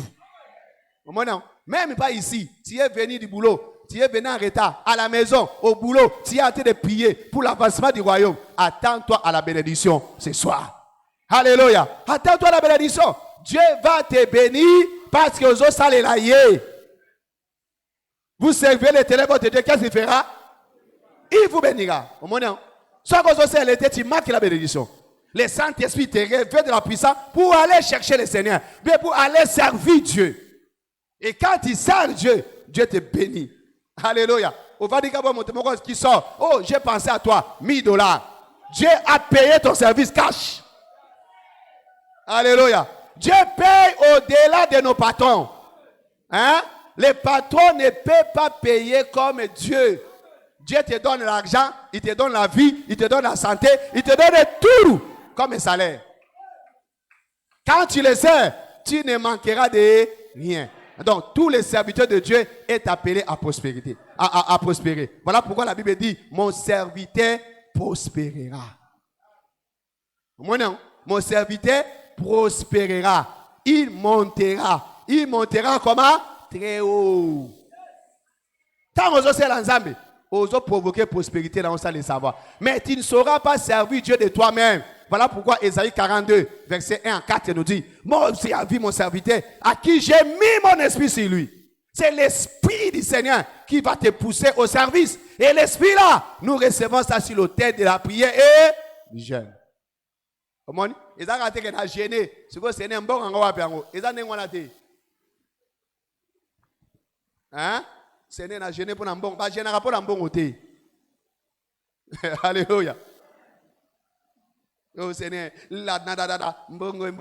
Même pas ici, tu es venu du boulot. Tu es venu en retard, à la maison, au boulot, tu es en train de prier pour l'avancement du royaume. Attends-toi à la bénédiction ce soir. Alléluia. Attends-toi à la bénédiction. Dieu va te bénir parce que vous allez la yé. Vous servez l'Éternel votre Dieu, qu'est-ce qu'il fera? Il vous bénira. Au moment soit que vous allez tu marques la bénédiction. Le Saint-Esprit te révèle de la puissance pour aller chercher le Seigneur, mais pour aller servir Dieu. Et quand tu sers Dieu, Dieu te bénit. Alléluia. Au Vatican, qui sort. Oh, j'ai pensé à toi. $1000. Dieu a payé ton service cash. Alléluia. Dieu paye au-delà de nos patrons. Hein? Les patrons ne peuvent pas payer comme Dieu. Dieu te donne l'argent, il te donne la vie, il te donne la santé, il te donne tout comme un salaire. Quand tu le sais, tu ne manqueras de rien. Donc, tous les serviteurs de Dieu est appelé à prospérité, à prospérer. Voilà pourquoi la Bible dit, mon serviteur prospérera. Mon serviteur prospérera. Il montera. Il montera comment? Très haut. Tant que vous l'ensemble, vous provoquer prospérité dans le savoir. Mais tu ne sauras pas servir Dieu de toi-même. Voilà pourquoi Ésaïe 42, verset 1 à 4 nous dit, moi aussi a vu mon serviteur, à qui j'ai mis mon esprit sur lui. C'est l'esprit du Seigneur qui va te pousser au service. Et l'esprit là, nous recevons ça sur l'autel de la prière et du jeûne. Comment? Ils ont raté qu'on a gêné. C'est quoi? C'est un bon endroit. Ils ont gêné. Hein? C'est un gêné pour un bon. Pas gêné pour un bon côté. Alléluia. Oh Seigneur, la nada, mbongo,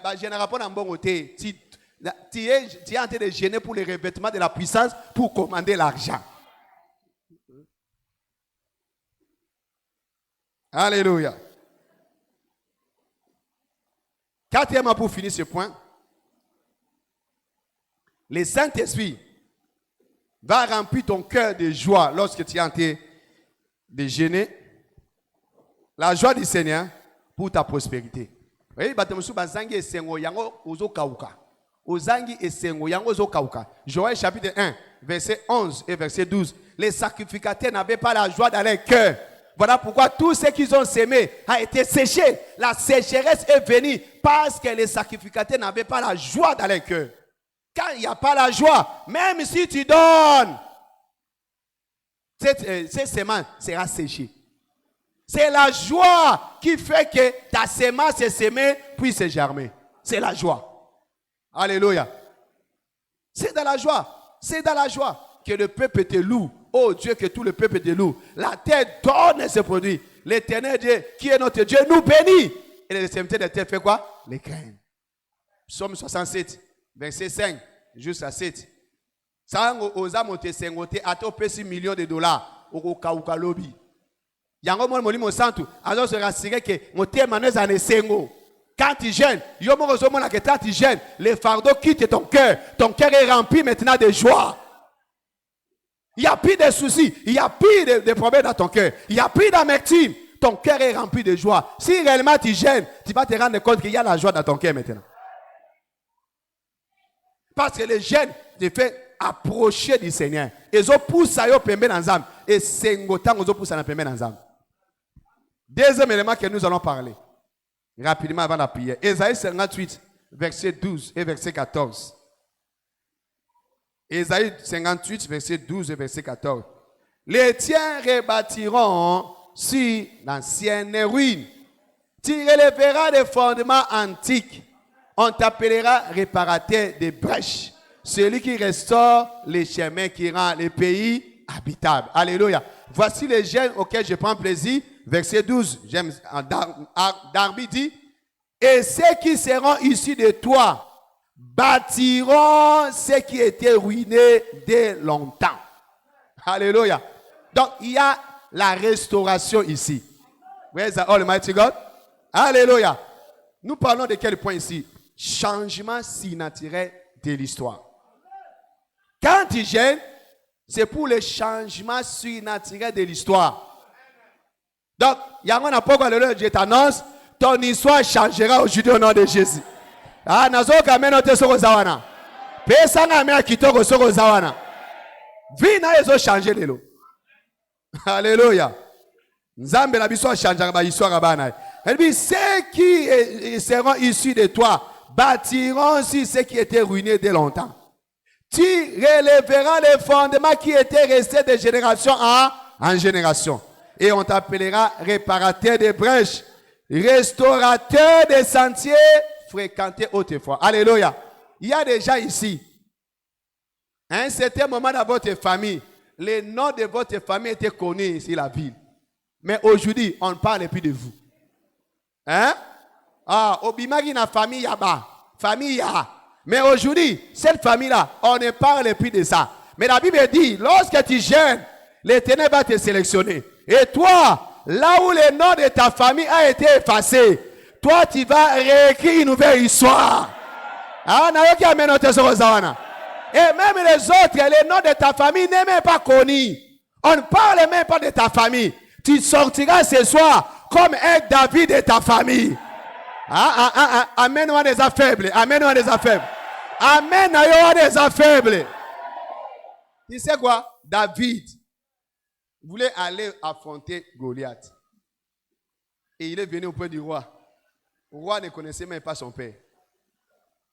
pas gêné pour un bon côté. Tu es en train de gêner pour les revêtements de la puissance pour commander l'argent. Alléluia. Quatrièmement, pour finir ce point, le Saint-Esprit va remplir ton cœur de joie lorsque tu es en train de gêner. La joie du Seigneur pour ta prospérité. Vous voyez, Joël chapitre 1, verset 11 et verset 12. Les sacrificateurs n'avaient pas la joie dans leur cœur. Voilà pourquoi tout ce qu'ils ont sémé a été séché. La sécheresse est venue parce que les sacrificateurs n'avaient pas la joie dans leur cœur. Quand il n'y a pas la joie, même si tu donnes, cette semence sera séchée. C'est la joie qui fait que ta semence est sémée puis c'est germée. C'est la joie. Alléluia. C'est dans la joie. C'est dans la joie que le peuple te loue. Oh Dieu, que tout le peuple te loue. La terre donne ses produits. L'éternel Dieu, qui est notre Dieu, nous bénit. Et les serviteurs de terre fait quoi? Les craignent. Psaume 67, verset 5, jusqu'à 7. Ça, aux âmes, te sengoté, à te $6 millions. Au Kauka lobby. Yango mon molimo santu. Alors se rassurer que mon thème en est sengo. Quand tu gênes, quand tu gênes, les fardeaux quittent ton cœur. Ton cœur est rempli maintenant de joie. Il n'y a plus de soucis, il n'y a plus de problèmes dans ton cœur. Il n'y a plus d'amertume. Ton cœur est rempli de joie. Si réellement tu gênes, tu vas te rendre compte qu'il y a la joie dans ton cœur maintenant. Parce que le gêne te fait approcher du Seigneur. Et ils poussent à eux pembe dans l'âme. Et c'est un temps où ils poussent à pembe dans l'âme. Deuxième élément que nous allons parler. Rapidement avant la prière. Ésaïe 58, verset 12 et verset 14. Ésaïe 58, verset 12 et verset 14. Les tiens rebâtiront sur l'ancienne ruine. Tu relèveras des fondements antiques. On t'appellera réparateur des brèches. Celui qui restaure les chemins qui rend les pays habitables. Alléluia. Voici les gènes auxquels je prends plaisir. Verset 12. J'aime Darby dit. Et ceux qui seront issus de toi bâtiront ce qui était ruiné dès longtemps. Alléluia. Donc, il y a la restauration ici. Where is the Almighty God? Alléluia. Nous parlons de quel point ici? Changement surnaturel de l'histoire. Quand tu gênes, c'est pour le changement surnaturel de l'histoire. Donc, il y a un apport que je t'annonce, ton histoire changera aujourd'hui au nom de Jésus. Ah, nazoka meno te soko zawana. Pesa nga me akitoko soko zawana. Vie na ezo changer lelo. Alléluia. Nzambe na biso changera ba histoire bana. Elle dit ceux qui seront issus de toi bâtiront aussi ce qui était ruiné dès longtemps. Tu relèveras les fondements qui étaient restés de génération en génération. Et on t'appellera réparateur des brèches, restaurateur des sentiers fréquentés autrefois. Alléluia. Il y a des gens ici. À un certain moment dans votre famille, les noms de votre famille étaient connus ici la ville. Mais aujourd'hui, on ne parle plus de vous. Hein? Ah, Obimagi na famille yaba. Famille ya. Mais aujourd'hui, cette famille-là, on ne parle plus de ça. Mais la Bible dit, lorsque tu gênes, l'Éternel va te sélectionner. Et toi, là où le nom de ta famille a été effacé, toi, tu vas réécrire une nouvelle histoire. Ah, Et même les autres, les noms de ta famille n'est même pas connu. On ne parle même pas de ta famille. Tu sortiras ce soir comme un David de ta famille. Amène-moi des affaibles. Amène-moi des affaibles. Amène-moi des affaibles. Tu sais quoi? David voulait aller affronter Goliath. Et il est venu auprès du roi. Le roi ne connaissait même pas son père.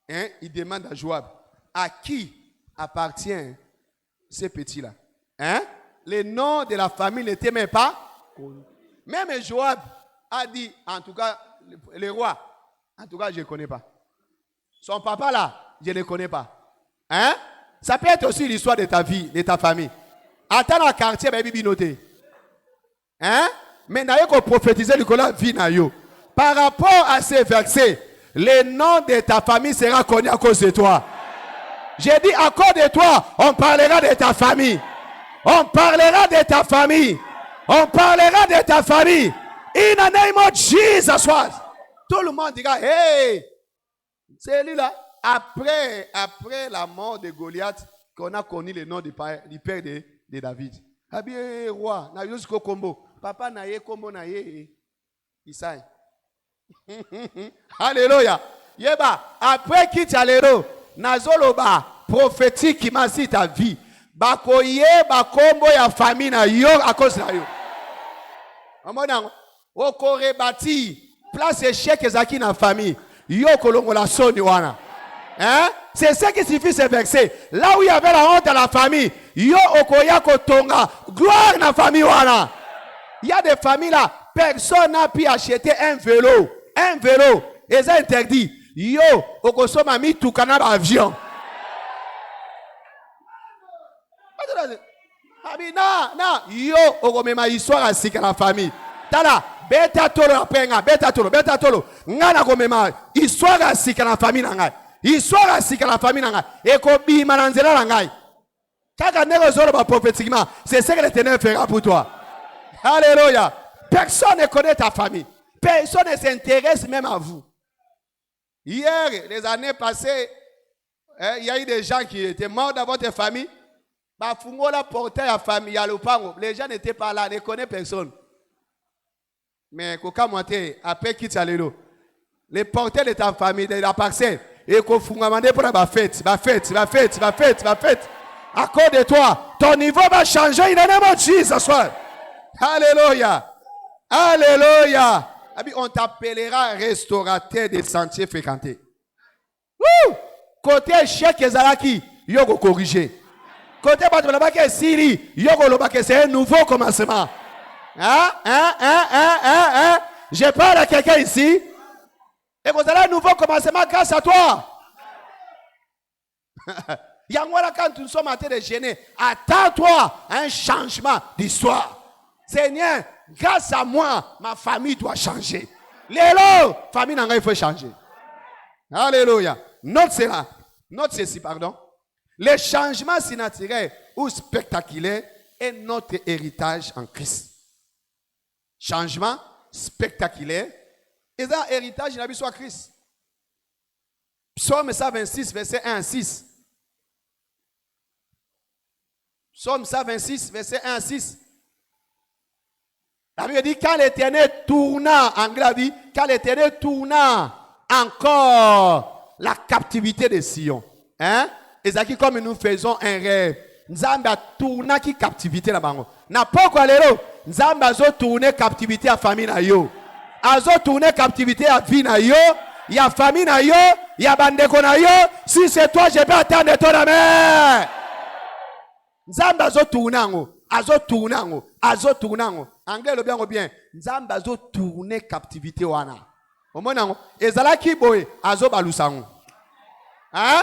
Hein? Il demande à Joab, à qui appartient ces petits-là? Hein? Les noms de la famille n'étaient même pas connus. Même Joab a dit, en tout cas, le roi, en tout cas, je ne connais pas. Son papa là, je ne le connais pas. Hein? Ça peut être aussi l'histoire de ta vie, de ta famille. Attends dans le quartier, baby noté. Hein? Mais n'a pas prophétiser le la vie na yo. Par rapport à ces versets, le nom de ta famille sera connu à cause de toi. J'ai dit à cause de toi, on parlera de ta famille. On parlera de ta famille. On parlera de ta famille. In the name of Jesus Christ. Tout le monde dira, hey, c'est lui là. Après la mort de Goliath, qu'on a connu le nom du père de David. Habillé roi, na jusqu'au combo. Papa na ye combo na ye. Isaïe. Alléluia. Yeba, après qui t'allero, nazoloba, prophétique qui m'a dit ta vie. Bakoye, bakombo ya famille na yo à cause na yo. Amona, okore bati, place échec ezaki na famille. Yo kolongo la soni wana. Hein? C'est ce qui suffit ce verset. Là où il y avait la honte à la famille, yo okoya kotonga, gloire na famille wana. Il y a des familles là, personne n'a pu acheter un vélo. Un vélo, et ça interdit. Yo, okosoma mi tukana avion. Non, yo, okomema histoire ainsi que la famille. Tala, beta tolo apenga, beta tolo. Ngana komema histoire ainsi que la famille nangai. Histoire ainsi que la famille nangai. Eko bi mananzela nangai. Kaka nego zolo ba prophétiquement, c'est ce que l'Éternel fera pour toi. Alléluia. Personne ne connaît ta famille. Personne ne s'intéresse même à vous. Hier, les années passées, il y a eu des gens qui étaient morts dans votre famille. Les gens n'étaient pas là, ne connaissent personne. Mais après quitte les porteurs de ta famille, de la parcelle, et qu'on pour la fête. À cause de toi, ton niveau va changer. Il est mon Jésus ce soir. Alléluia. Alléluia. On t'appellera restaurateur des sentiers fréquentés. Côté échec ezalaki, yoko corriger. Côté batolabake Siri, yoko lobake c'est un nouveau commencement. Je parle à quelqu'un ici. Et vous avez un nouveau commencement grâce à toi. Yangwala quand nous sommes en train de gêner, attends-toi un changement d'histoire. Seigneur, grâce à moi, ma famille doit changer. Lélo, famille n'a il faut changer. Alléluia. Note cela. Note ceci, pardon. Le changement surnaturel ou spectaculaire est notre héritage en Christ. Changement spectaculaire et un héritage de la vie en Christ. Psaume 126, verset 1 à 6. Psaume 126, verset 1 à 6. La Bible dit, quand l'Éternel tourna, en anglais dit, quand l'Éternel tourna encore la captivité de Sion. Hein? Et c'est comme nous faisons un rêve. Nzambe a tourné qui captivité là-bas. N'a pas quoi l'élo. Nzambe a tourné captivité à famille na yo. A tourné captivité à vie na yo. Il y a famille na yo. Il y a bandeko na yo. Si c'est toi, je peux attendre ton amen. Nzambe a tourné en anglais le bien Nzambe a tourné captivité wana. Omona ezala ki boy azo balusango. Hein?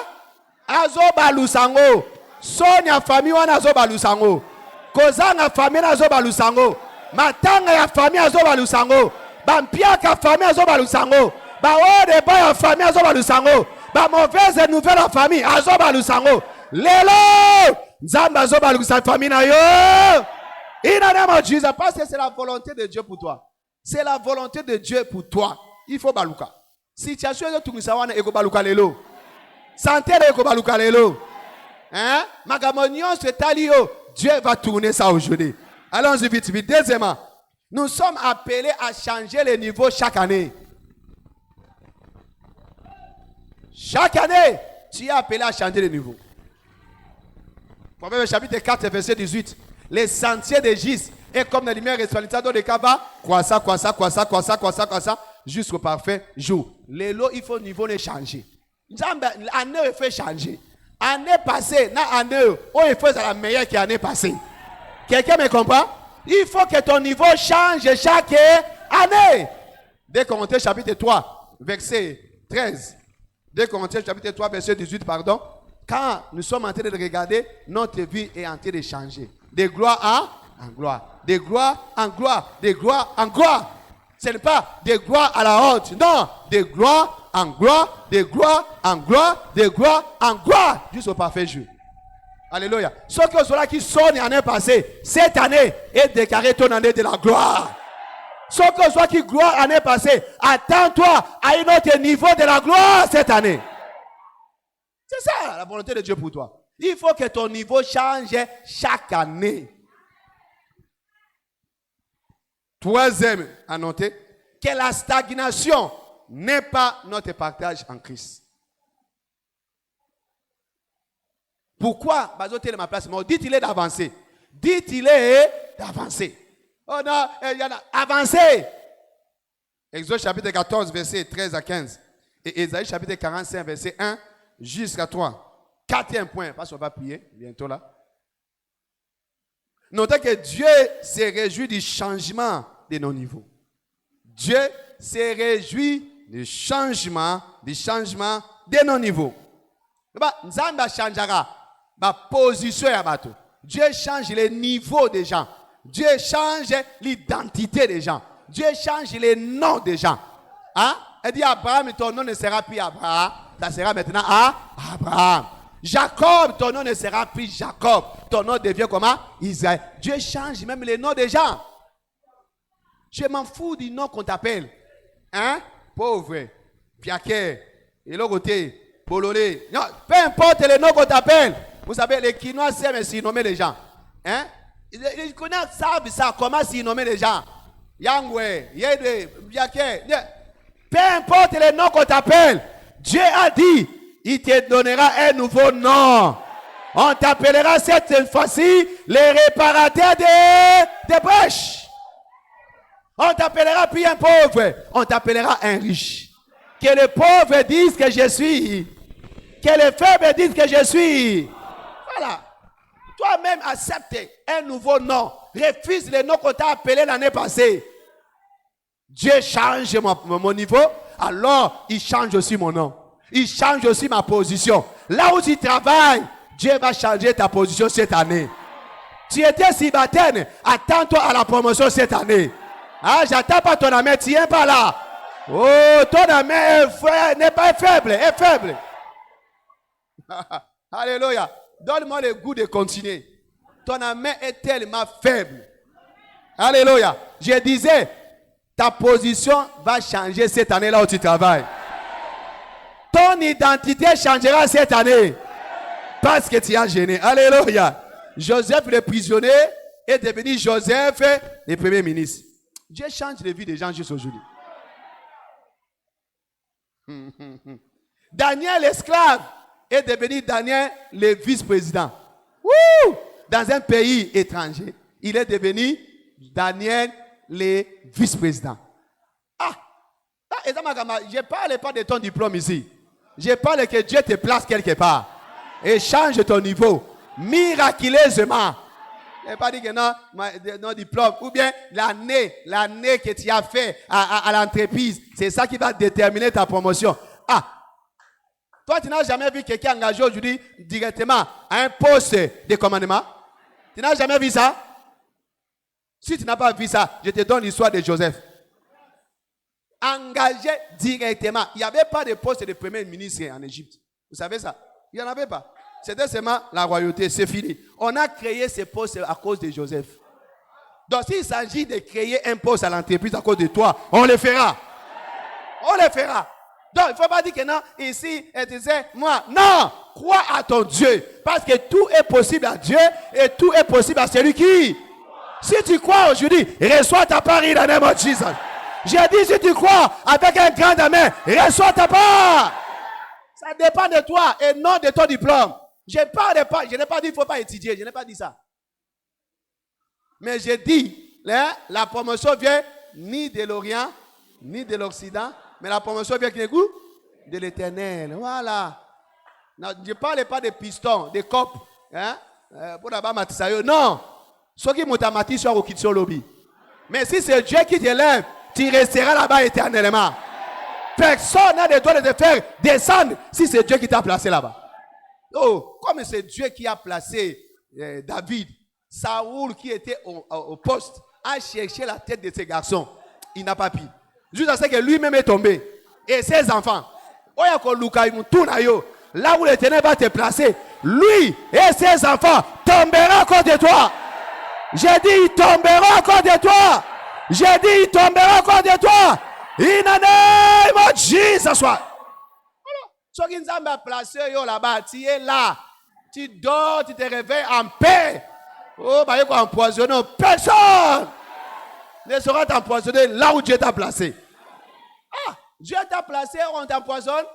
Azo balusango. Sonya famille wana azo balusango. Kozanga famille azo balusango. Matanga ya famille azo balusango. Bampiaka famille azo balusango. Ba ode ba ya famille azo balusango. Ba mauvaise nouvelle en famille azo balusango. Lelo Nzambe azo balusango famille na yo. In the name of Jesus, parce que c'est la volonté de Dieu pour toi. C'est la volonté de Dieu pour toi. Il faut baluka. Situation de tout ça wana eko baluka lelo. Santé de eko baluka lelo. Hein? Magamonion, c'est Talio. Dieu va tourner ça aujourd'hui. Allons-y vite, vite. Deuxièmement, nous sommes appelés à changer les niveaux chaque année. Chaque année, tu es appelé à changer les niveaux. Proverbe chapitre 4, verset 18. Les sentiers de Gis est comme la lumière resplandissante dans le Kaba. Croissant, jusqu'au parfait jour. Les lots, il faut niveau les changer. L'année, il faut changer. Année passée, il faut la meilleure que l'année passée. Quelqu'un me comprend? Il faut que ton niveau change chaque année. 2 Corinthiens chapitre 3, verset 13. 2 Corinthiens chapitre 3, verset 18, pardon. Quand nous sommes en train de regarder, notre vie est en train de changer. De gloire en gloire. De gloire en gloire. De gloire en gloire. Ce n'est pas de gloire à la honte. Non. De gloire en gloire. De gloire en gloire. De gloire en gloire. Jusqu'au parfait jour. Alléluia. Ce que cela qui sonne l'année passée, cette année est déclaré ton année de la gloire. Ce que cela qui gloire l'année passée, attends-toi à un autre niveau de la gloire cette année. C'est ça la volonté de Dieu pour toi. Il faut que ton niveau change chaque année. Troisième, à noter, que la stagnation n'est pas notre partage en Christ. Pourquoi? Ma place, dites-il est d'avancer. Dites-il est d'avancer. Oh non, il y en a. Avancez. Exode chapitre 14, verset 13 à 15. Et Ésaïe chapitre 45, verset 1 jusqu'à 3. Quatrième point, parce qu'on va prier bientôt là. Notez que Dieu se réjouit du changement de nos niveaux. Dieu se réjouit du changement de nos niveaux. Nzamba changera ma position à bateau. Dieu change les niveaux des gens. Dieu change l'identité des gens. Dieu change les noms des gens. Hein? Elle dit Abraham, ton nom ne sera plus Abraham. Ça sera maintenant Abraham. Jacob, ton nom ne sera plus Jacob. Ton nom devient comment? Israël. Dieu change même les noms des gens. Je m'en fous du nom qu'on t'appelle. Hein? Pauvre, Piaké, et l'autre côté, Bololé. Non, peu importe les noms qu'on t'appelle. Vous savez, les Quinois savent s'y nommer les gens. Hein? Les Quinois savent ça, comment s'y nommer les gens. Yangwe, Yede, Piaké. Peu importe les noms qu'on t'appelle. Dieu a dit, il te donnera un nouveau nom. On t'appellera cette fois-ci les réparateurs des brèches. On t'appellera plus un pauvre, on t'appellera un riche. Que les pauvres disent que je suis. Que les faibles disent que je suis. Voilà. Toi-même accepte un nouveau nom. Refuse les noms qu'on t'a appelés l'année passée. Dieu change mon niveau, alors il change aussi mon nom. Il change aussi ma position. Là où tu travailles, Dieu va changer ta position cette année. Tu étais célibataire, attends-toi à la promotion cette année. Ah, j'attends pas ton ami, tu n'es pas là. Oh, ton ami n'est pas faible, est faible. Alléluia. Donne-moi le goût de continuer. Ton ami est tellement faible. Alléluia. Je disais, ta position va changer cette année là où tu travailles. Ton identité changera cette année. Parce que tu as gêné. Alléluia. Joseph le prisonnier est devenu Joseph le premier ministre. Dieu change les vies des gens juste aujourd'hui. Daniel l'esclave est devenu Daniel le vice-président. Dans un pays étranger, il est devenu Daniel le vice-président. Je ne parle pas de ton diplôme ici. Je parle que Dieu te place quelque part. Et change ton niveau. Miraculeusement. Je n'ai pas dit que non diplôme. Ou bien l'année que tu as fait à l'entreprise. C'est ça qui va déterminer ta promotion. Toi, tu n'as jamais vu quelqu'un engagé aujourd'hui directement à un poste de commandement? Tu n'as jamais vu ça? Si tu n'as pas vu ça, je te donne l'histoire de Joseph. Engagé directement. Il n'y avait pas de poste de premier ministre en Égypte. Vous savez ça? Il n'y en avait pas. C'était seulement la royauté. C'est fini. On a créé ce poste à cause de Joseph. Donc s'il s'agit de créer un poste à l'entreprise à cause de toi, on le fera. On le fera. Donc, il ne faut pas dire que non, ici, et tu sais, moi. Non, crois à ton Dieu. Parce que tout est possible à Dieu et tout est possible à celui qui. Si tu crois aujourd'hui, reçois ta part in the name of Jesus. J'ai dit, si tu crois avec un grand amen, reçois ta part. Ça dépend de toi et non de ton diplôme. Je n'ai pas dit qu'il ne faut pas étudier. Je n'ai pas dit ça. Mais j'ai dit, la promotion vient ni de l'Orient, ni de l'Occident, mais la promotion vient de l'Éternel. Voilà. Non, je ne parle pas de pistons, de copes. Hein? Pour d'abord, non. Ceux qui m'ont amati sur au lobby. Mais si c'est Dieu qui t'élève, tu resteras là-bas éternellement. Personne n'a le droit de te faire descendre si c'est Dieu qui t'a placé là-bas. Oh, comme c'est Dieu qui a placé David, Saoul qui était au poste, a cherché la tête de ses garçons. Il n'a pas pu. Jusqu'à ce que lui-même est tombé. Et ses enfants. Là où l'Éternel va te placer, lui et ses enfants tomberont à cause de toi. J'ai dit, il tombera à cause de toi. J'ai dit, il tombera à cause de toi. In the name of Jesus. Ce qui nous a placé là-bas, tu es là. Tu dors, tu te réveilles en paix. Oh, bah, il faut empoisonner. Personne ne sera empoisonné là où Dieu t'a placé. Ah, Dieu t'a placé, on t'empoisonne.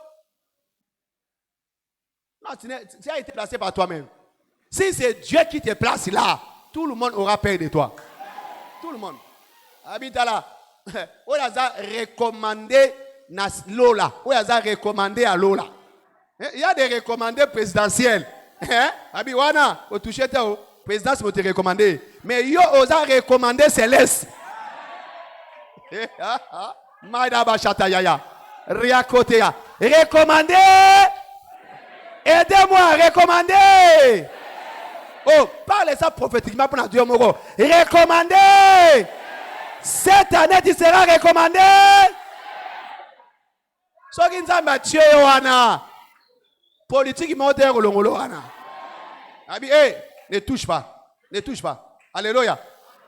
Non, tu as été placé par toi-même. Si c'est Dieu qui te place là, tout le monde aura peur de toi. Tout le monde. Habite là. On a recommandé Lola. On a recommandé à Lola. Il y a des recommandés présidentiels. Abiwana, au toucher au président, c'est te recommandé. Mais il y a recommandé Céleste. Maïdaba Chatayaya. Riakotea. Recommandé. Aidez-moi, recommandé. Oh, parlez ça prophétiquement pour Dieu Moro. Recommandé. Cette année, tu seras recommandé. Ce qui nous a battu, politique, montaire, Ana. Ne touche pas. Ne touche pas. Alléluia.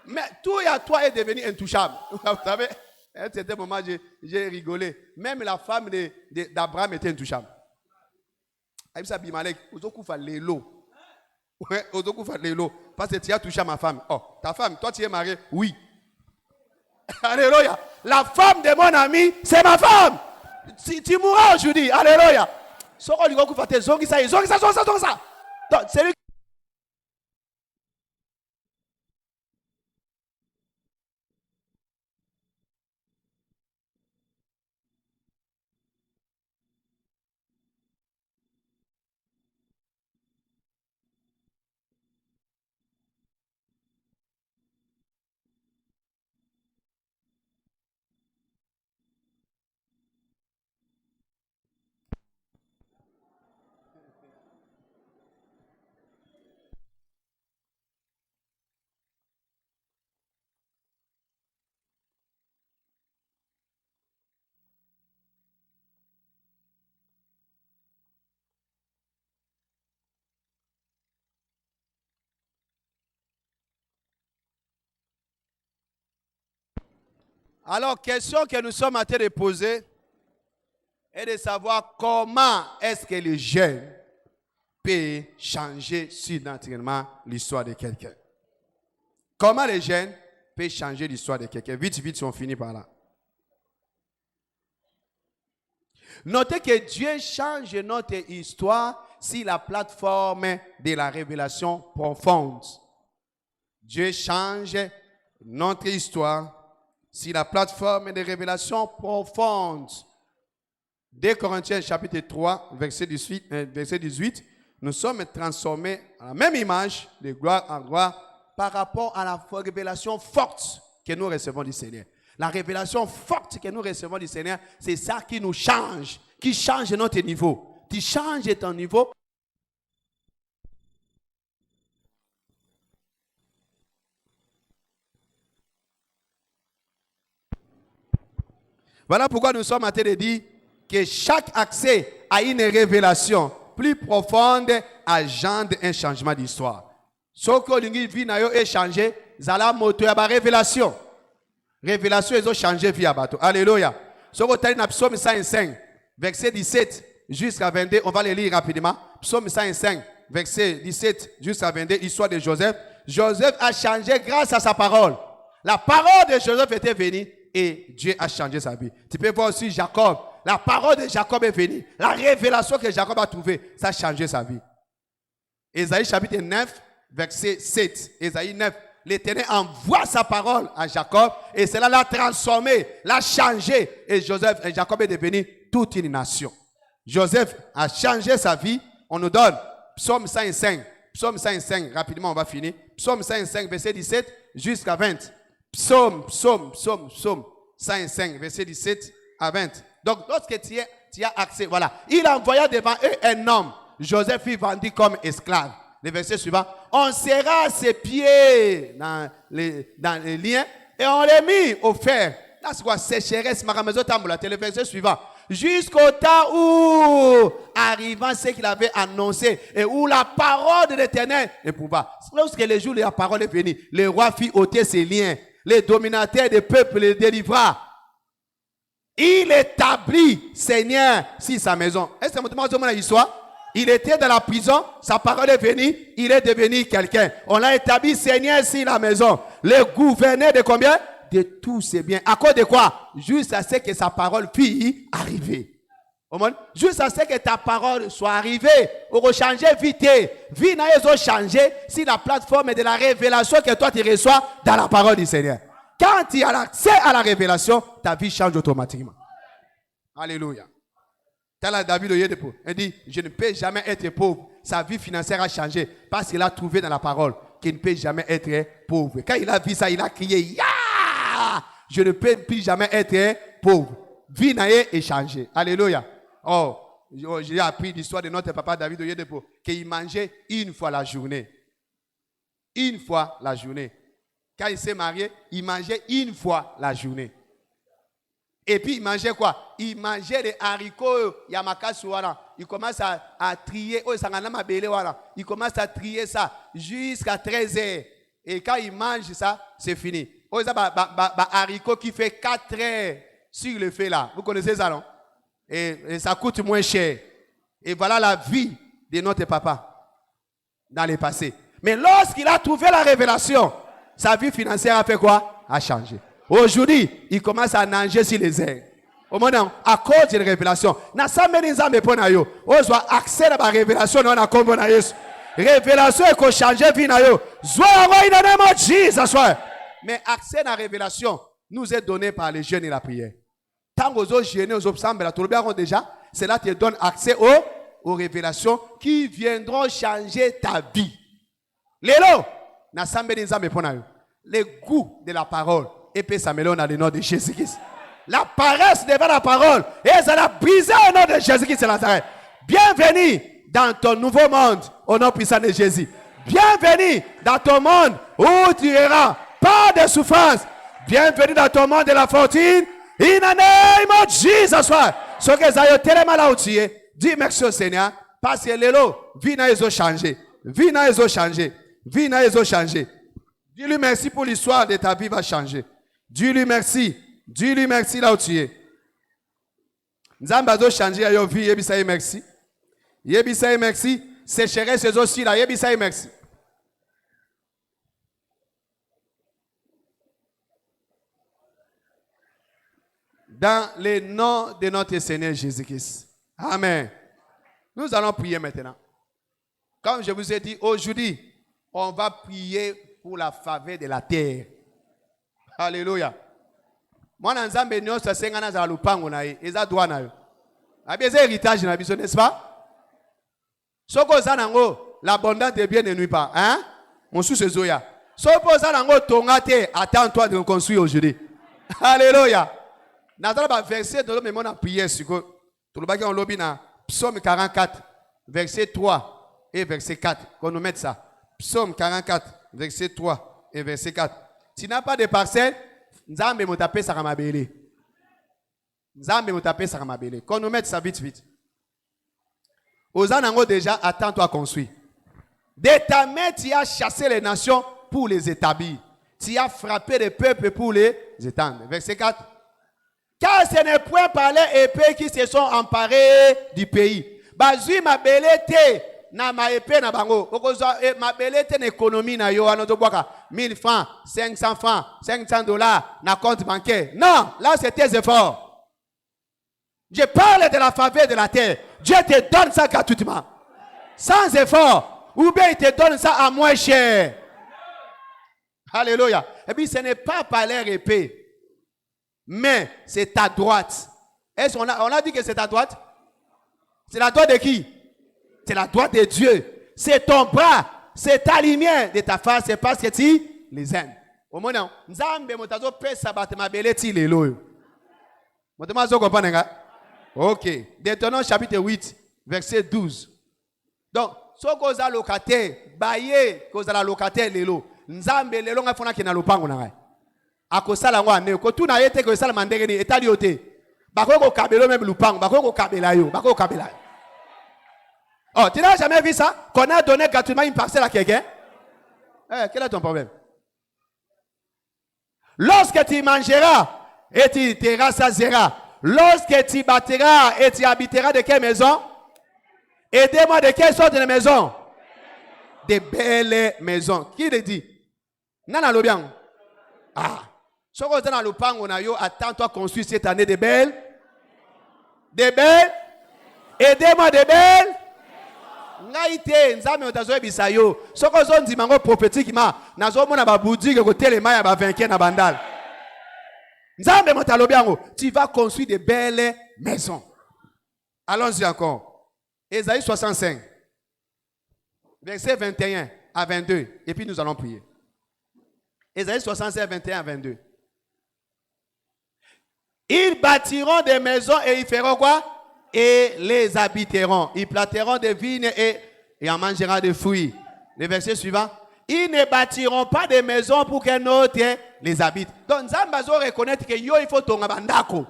Mais tout à toi est devenu intouchable. Vous savez, à un certain moment, j'ai rigolé. Même la femme d'Abraham était intouchable. Aïssa Bimalek, Ozokufa Lelo. Ouais, Ozokufa Lelo. Parce que tu as touché à ma femme. Oh, ta femme, toi tu es marié? Oui. Alléluia. La femme de mon ami, c'est ma femme. Tu mourras aujourd'hui. Alléluia. C'est lui. Alors, question que nous sommes en train de poser est de savoir comment est-ce que les jeunes peuvent changer surnaturellement l'histoire de quelqu'un. Comment les jeunes peuvent changer l'histoire de quelqu'un. Vite, vite, on finit par là. Notez que Dieu change notre histoire sur la plateforme de la révélation profonde. Dieu change notre histoire sur la plateforme de révélation profonde. 2 Corinthiens chapitre 3, verset 18, nous sommes transformés à la même image de gloire en gloire par rapport à la révélation forte que nous recevons du Seigneur. La révélation forte que nous recevons du Seigneur, c'est ça qui nous change, qui change notre niveau. Tu changes ton niveau. Voilà pourquoi nous sommes en train de dire que chaque accès à une révélation plus profonde engendre un changement d'histoire. Ce que nous vivons est changé, zala moto ya ba révélation. Révélation ils ont changé vie à bateau. Alléluia. Ce que tu as dans Psaume 105, verset 17 jusqu'à 22. On va les lire rapidement. Psaume 105, verset 17 jusqu'à 22, l'histoire de Joseph. Joseph a changé grâce à sa parole. La parole de Joseph était venue et Dieu a changé sa vie. Tu peux voir aussi Jacob. La parole de Jacob est venue. La révélation que Jacob a trouvée, ça a changé sa vie. Ésaïe chapitre 9, verset 7. Ésaïe 9. L'Éternel envoie sa parole à Jacob et cela l'a transformé, l'a changé. Et Jacob est devenu toute une nation. Joseph a changé sa vie. On nous donne Psaume 105. Psaume 105, rapidement on va finir. Psaume 105, verset 17 jusqu'à 20. Psaume 105, verset 17 à 20. Donc, lorsque tu as accès, voilà. Il envoya devant eux un homme. Joseph fut vendu comme esclave. Le verset suivant. On serra ses pieds dans les liens et on les mit au fer. Là, c'est quoi? Sécheresse, le verset suivant. Jusqu'au temps où, arrivant ce qu'il avait annoncé, et où la parole de l'Éternel ne pouvait pas. Lorsque le jour où la parole est venue, le roi fit ôter ses liens. Les dominateurs des peuples les délivra. Il établit Seigneur sur sa maison. Est-ce que mon histoire? Il était dans la prison, sa parole est venue, il est devenu quelqu'un. On l'a établi Seigneur sur la maison. Le gouverneur de combien? De tous ses biens. À cause de quoi? Juste à ce que sa parole puisse arriver. Juste à ce que ta parole soit arrivée. On va changer vite. Vie n'a pas changé si la plateforme de la révélation que toi tu reçois dans la parole du Seigneur. Quand tu as accès à la révélation, ta vie change automatiquement. Alléluia. David il dit, je ne peux jamais être pauvre. Sa vie financière a changé parce qu'il a trouvé dans la parole qu'il ne peut jamais être pauvre. Quand il a vu ça, il a crié, ya! Je ne peux plus jamais être pauvre. Vie n'a pas changé. Alléluia. Oh, j'ai appris l'histoire de notre papa David Oyedepo qu'il mangeait une fois la journée. Une fois la journée. Quand il s'est marié, il mangeait une fois la journée. Et puis il mangeait quoi? Il mangeait des haricots yamakasuara. Il commence à trier. Il commence à trier ça jusqu'à 13h. Et quand il mange ça, c'est fini. Haricot qui fait 4 heures sur le feu là. Vous connaissez ça, non? Et ça coûte moins cher. Et voilà la vie de notre papa dans le passé. Mais lorsqu'il a trouvé la révélation, sa vie financière a fait quoi? A changé. Aujourd'hui, il commence à nager sur les airs. Au moment à cause de la révélation. Na samedi nzambe pona yo. Ozwa accès à la révélation na na kombo na Yesu. Révélation est ko changer vie na yo. Zwa in the name of Jesus. Mais accès à la révélation nous est donné par les jeûnes et la prière. Tant que vous jeûnez, vous observez, déjà, cela te donne accès aux révélations qui viendront changer ta vie. Lélo, na samedi nzambe pona yo. Le goût de la parole. Et puis ça me donne dans le nom de Jésus-Christ. La paresse devant la parole. Et ça l'a brisé au nom de Jésus-Christ de Nazareth. Bienvenue dans ton nouveau monde au nom puissant de Jésus. Bienvenue dans ton monde où tu iras pas de souffrance. Bienvenue dans ton monde de la fortune. In the name of Jesus. Ce que ça a tellement là où tu es. Dis merci au Seigneur. Parce que l'élo, vie n'a pas changé. Vie n'a pas changé. Vie n'a pas changé. Dis-lui merci pour l'histoire de ta vie va changer. Dis-lui merci. Dis-lui merci là où tu es. Nzambazo changer yo vie yebisa merci. Yebisa merci. Sécheresse aussi là yebisa merci. Dans le nom de notre Seigneur Jésus-Christ. Amen. Nous allons prier maintenant. Comme je vous ai dit aujourd'hui, on va prier pour la faveur de la terre. Alléluia. Moi, Nzambe nyonso asengana za lupango na ye, eza droit na yo. Abeze héritage na biso, n'est-ce pas? Soko zanango, l'abondance de bien ne nuit pas, hein? Mon sous ce zoya. Soko zanango tongate, attends-toi de construire aujourd'hui. Alléluia. Nazala ba verset de l'homme mon prière siko. Tout le bagage on lobby na Psaume 44, verset 3 et verset 4. Qu'on nous mette ça. Psaume 44, verset 3 et verset 4. Tu n'as pas de parcelle, Nzambe motape saramabele. Nzambe motape saramabele. Qu'on nous mette ça vite vite. Ozanango déjà, attends-toi à construire. De ta main, tu as chassé les nations pour les établir. Tu as frappé les peuples pour les étendre. Verset 4. Car ce n'est point par les épées qui se sont emparés du pays. Bazui ma belete na ma épée na bango. Okozwa ma belete na économie na yo anoto boka 1000 francs, 500 francs, 500 dollars na compte bancaire. Non, là c'est tes efforts. Je parle de la faveur de la terre. Dieu te donne ça gratuitement. Sans effort. Ou bien il te donne ça à moins cher. Alléluia. Et puis ce n'est pas par l'air épée. Mais c'est ta droite. Est-ce qu'on a dit que c'est ta droite? C'est la droite de qui? C'est la droite de Dieu. C'est ton bras. C'est ta lumière de ta face. C'est parce que tu les aimes. Au moment où Nzambe motazo pesa batema beleti lelo. Motazo comprendre. Ok. Deutéronome chapitre 8, verset 12. Donc, si vous avez locataire, baye, vous avez locataire lelo. Nzambe lelo nga fona kina lopango na ngai. Akosala ngo ane ko tu na yete ko sala mandenge ni etali yote. Bako ko kabelo même lopango, bako ko kabela yo, bako ko kabela. Oh, tu n'as jamais vu ça? Qu'on a donné gratuitement une parcelle à quelqu'un? Quel est ton problème? Lorsque tu mangeras et tu te rassasieras, lorsque tu bâtiras et tu habiteras de quelle maison? Aidez-moi de quelle sorte de maison? De belles maisons. Qui le dit? Nana Lobiang. Ah. Si vous êtes dans le pango, attends-toi construire cette année de belles. De belles. Aidez-moi de belles. Ngaïté, nzame otazoe bisayo. Si vous êtes dimango prophétiquement, nazo mona ba boudi que côté les mailles ba vainqueur na bandal. Nzame motalobiango, tu vas construire de belles maisons. Allons-y encore. Ésaïe 65. Verset 21 à 22. Et puis nous allons prier. Ésaïe 65, 21 à 22. Ils bâtiront des maisons et ils feront quoi? Et les habiteront. Ils planteront des vignes et en mangeront des fruits. Le verset suivant. Ils ne bâtiront pas des maisons pour qu'un autre les habite. Donc, Zambazo reconnaître que yo, il faut ton bandako.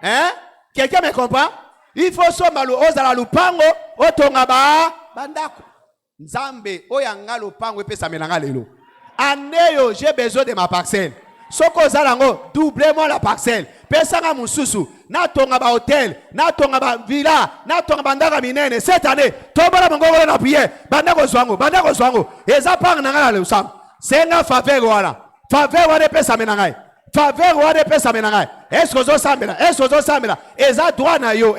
Hein? Quelqu'un me comprend? Il faut somalo ozala lupango otongaba bandako. Nzambe oyanga lupango epesa melanga lelo. Aneyo, j'ai besoin de ma parcelle. Soko zalango, doublez-moi la parcelle. Pesanga mususu, na tongaba hôtel, na tongaba villa, na tongaba ndaka minene. Cette année, tobola mongolo na prier. Bandako zwango. Eza pang nanga le usam. Senga faveur wala. Faveur wala pesa menangai. Faveur wala pesa menangai. Est-ce que zo sambela? Eza droit na yo.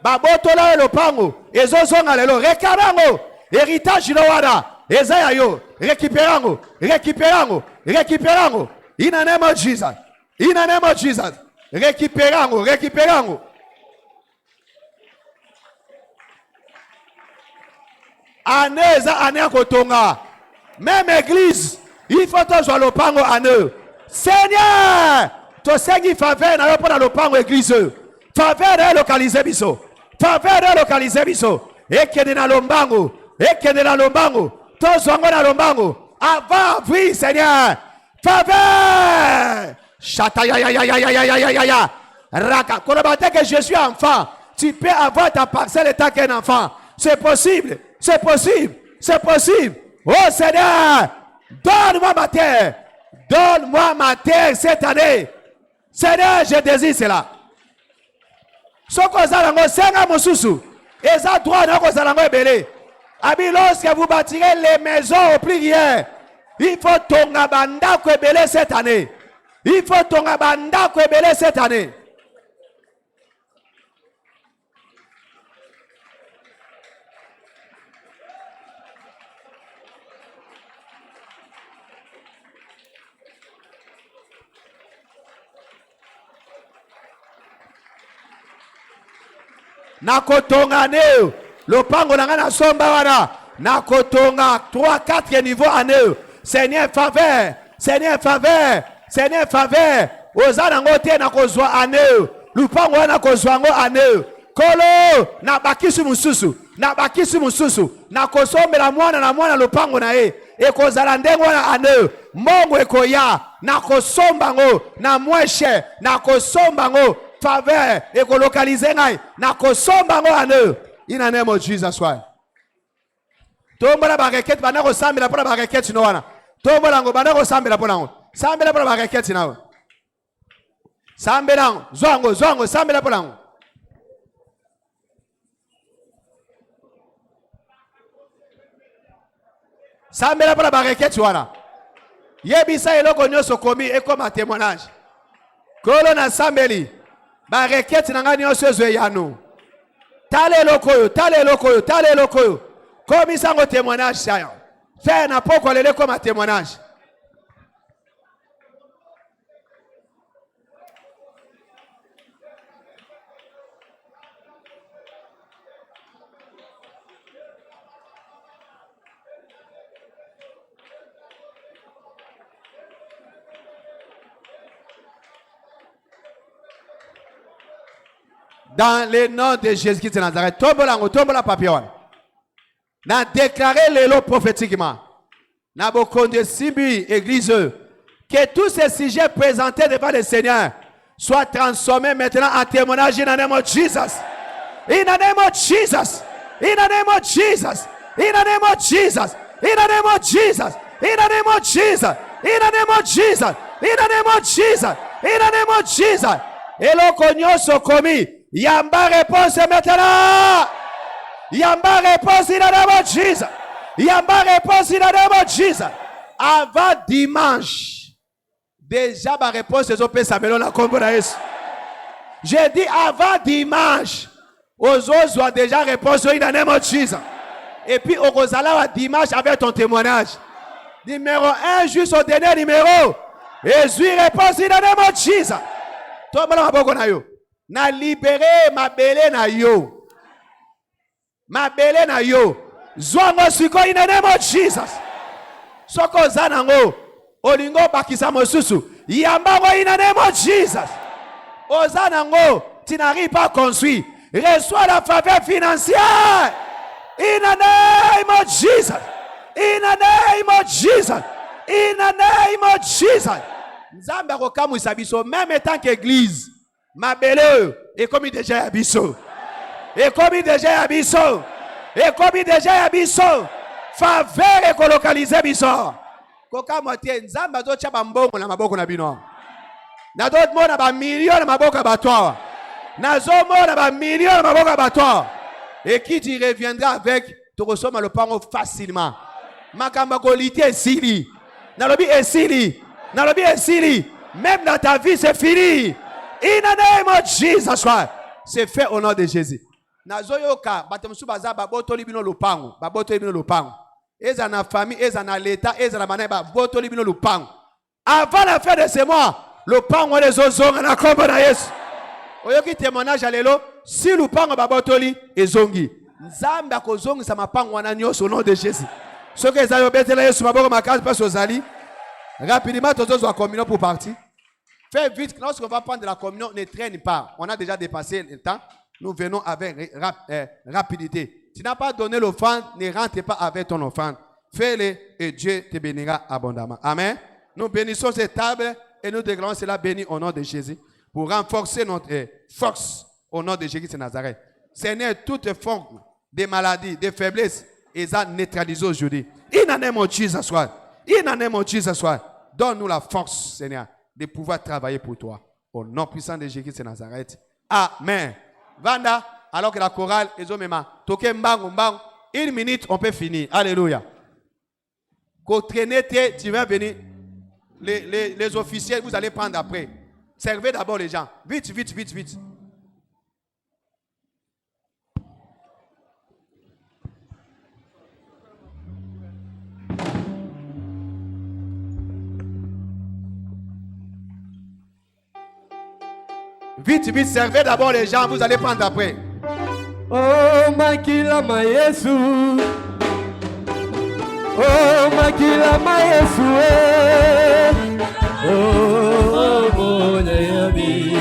Babotola le pango. Ezo zonga lelo. Rekarango. Héritage lo wala. Eza yo. Récupérango. In the name of Jesus. Récupérango. Année kotonga. Même église. Il faut que soit le pango année. Seigneur, tu sais qu'il faveur n'a pas le pango église. Faveur est localisé biso. Et que de la lombango. Tozongo na lombango. Avant, oui, Seigneur. Faveur. Chata ya. Raka. Kolobate que je suis enfant. Tu peux avoir ta parcelle étant qu'un enfant. C'est possible. Oh Seigneur, donne-moi ma terre cette année. Seigneur, je désire cela. Soko zalango senga mususu. Eza droit na ko zalango ebele. Abi lorsque vous bâtirez les maisons au prières, il faut tonga bandako ebele cette année. Nakotonga neo. Lopango nanga na somba wana. Nakotonga 3-4 niveaux aneo. Seigneur faveur. Ozana ngote na kozwa aneo. Lupango wana kozwa ngo aneo. Kolo na bakisu mususu. Na kosombela mwana na mwana lupango na e. Ekozala ndengo wana aneo. Mongo ekoya. Na kosomba ngo na mweshe. Na kosomba ngo faveur ekolokalize ngai na kosomba ngo ane in the name of Jesus Christ. Tombola ba requête bana ko sambela pona ba requête no wana. Tombola ngo bana ko sambela pona ngo. Sambela pona ba requête nawo. Sambelang, zongo, zongo, sambela polang. Sambela pola bareket wana. Yebisa eloko nyoso komi ekoma témoignage. Kolo na sambeli. Bareket nanga nyoso ezwe yano. Tale eloko yo, tale eloko yo, tale eloko yo. Komi sango témoignage saya. Fais na poko lele comme témoignage. Dans le nom de Jésus-Christ de Nazareth, tombe la papier. N'a déclaré le lot prophétiquement. N'a de Sibi, église, que tous ces sujets présentés devant le Seigneur soient transformés maintenant en témoignage in the name of Jesus. In the name of Jesus. In the name of Jesus. In the name of Jesus. In the name of Jesus. In the name of Jesus. In the name of Jesus. In the name of Jesus. In the name of Jesus. Eloko nyoso komi. Yamba réponse maintenant. Yamba réponse in the name of Jesus. Yamba réponse in the name of Jesus. Avant dimanche. Déjà ma réponse est au Pessamelo la combo na Yesu. J'ai dit avant dimanche. Aux autres ont déjà réponse in the name of Jesus. Et puis au Rosala dimanche avec ton témoignage. Numéro 1 juste au dernier numéro. Et suis réponse in the name of Jesus. Toi mala maboko na yo. Na libéré ma belé na yo. Ma belé na yo. Zwango siko in the name of Jesus. Soko zanango. Olingo bakisa mosusu. Yambango in the name of Jesus. Ozanango. Tu n'arrives pas à construire. Reçois la faveur financière. In the name of Jesus. In the name of Jesus. In the name of Jesus. Nzamba kokamu isabiso. Même tant qu'église. Ma belle, et comme déjà abisso. Et comme déjà abisso. Et comme déjà abisso. Faveur et colocaliser biso. Koka motie nzamba do chaba mbongo na maboko na bino. Na d'autres mots na ba millions na maboko batwa. Na zomo na ba millions na maboko batwa. Et qui tu reviendra avec tu reçois le pango facilement. Makamba kolité sili. Na lobi esili. Na lobi esili. Même dans ta vie c'est fini. In the name of Jesus Christ. C'est fait au nom de Jésus. Nazoyoka, batemusu baza babotoli bino lupango, babotoli bino lupango. Eza na famille, eza na l'état, eza na maneba, babotoli bino lupango. Avant la fin de ce mois, lupango les ozonga na kombo na Yesu. Oyoki témoignage alelo, si lupango babotoli ezongi. Nzamba kozongi sa mapango wana nyoso au nom de Jésus. Ce que ezayo betela Yesu maboko makasi passe aux ali. Rapidement tozo wa communion pour partir. Fais vite, lorsqu'on va prendre la communion, ne traîne pas. On a déjà dépassé le temps. Nous venons avec rapidité. Tu n'as pas donné l'offrande, ne rentre pas avec ton offrande. Fais-le et Dieu te bénira abondamment. Amen. Nous bénissons cette table et nous déclarons cela béni au nom de Jésus pour renforcer notre force au nom de Jésus de Nazareth. Seigneur, toute forme de maladies, de faiblesses, ils ont neutralisé aujourd'hui. In the name of Jesus Christ. In the name of Jesus Christ. Donne-nous la force, Seigneur, de pouvoir travailler pour toi. Au nom puissant de Jésus de Nazareth. Amen. Vanda, alors que la chorale est au même toke mbango mbango. Une minute, on peut finir. Alléluia. Tu vas venir. Les officiels, vous allez prendre après. Servez d'abord les gens. Vite, vite, vite, vite. Vite, vite, servez d'abord les gens, vous allez prendre après. Oh, makila ma Yesu. Oh, makila ma Yesu. Oh, mon ami.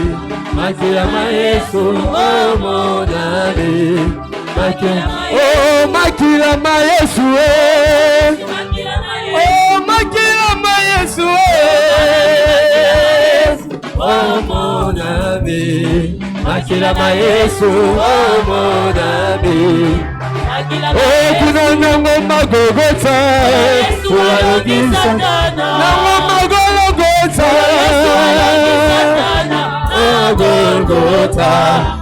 Makila ma Yesu. Oh, mon ami. Oh, makila ma Yesu. Oh, makila ma Yesu. Oh mon ami, Makila ma Yesu, oh mon ami. Oh, kuna nango magogota, Yesu nango magogota. Golgotha,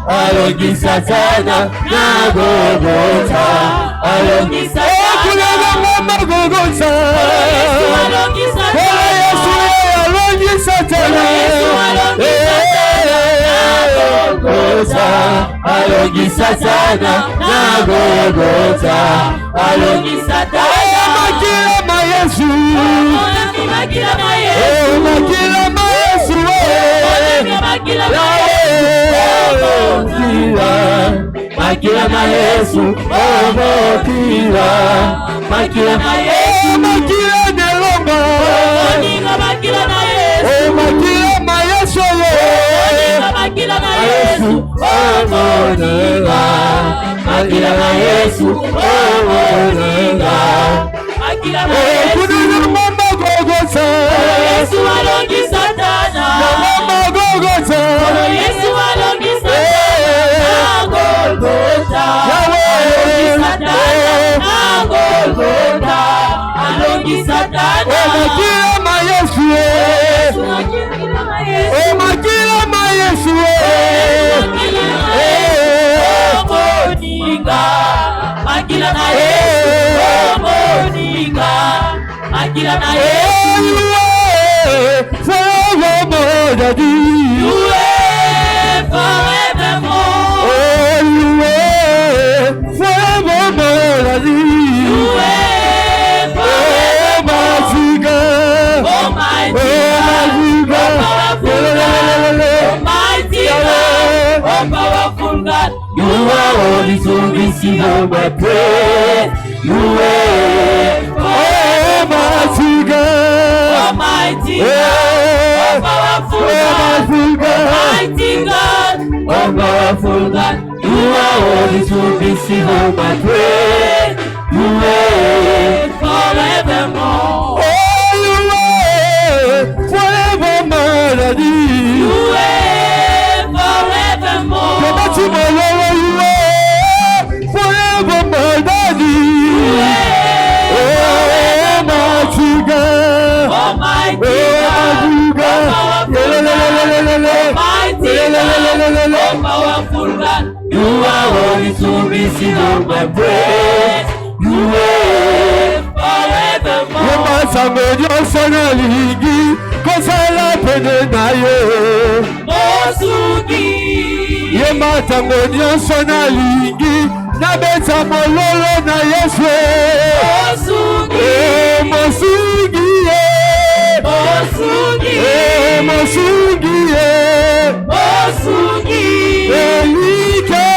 alongi Satana, na Golgotha, alongi Satana, Golgotha, alongi Satana, alongi Satana, Golgotha, alongi Satana, na Golgotha, alongi Satana, makila Yesu, makila Yesu, makila Yesu, makila Yesu, makila Yesu, makila Nelonga, makila Yesu, makila Yesu, makila Yesu, makila Yesu, makila Yesu, mama Golgotha, Yesu alongi Satana, mama Golgotha, Yesu alongi Satana, Golgotha, alongi Satana, Golgotha, alongi Satana, makila Yesu, makila Yesu, Moninga, makila na Yesu, Moninga, makila na Yesu, forevermore, Daddy. you are forevermore, forevermore, Daddy. you are forevermore, Almighty God, Almighty God, powerful God, you are worthy to receive all my praise. You are Almighty God, Almighty God, powerful God, Almighty God, powerful God, you are worthy to receive all my praise. You reign forevermore. forevermore, Daddy. You reign forevermore. Forevermore, Daddy. Almighty God, Almighty God, Almighty God, powerful God, you are worthy to receive all my praise. You reign forevermore. Mosugi, Matango nyonso nalingi nabeta mololo na Yesu. Mosugi, Mosugi, Mosugi, Mosugi, Mosugi, Elike,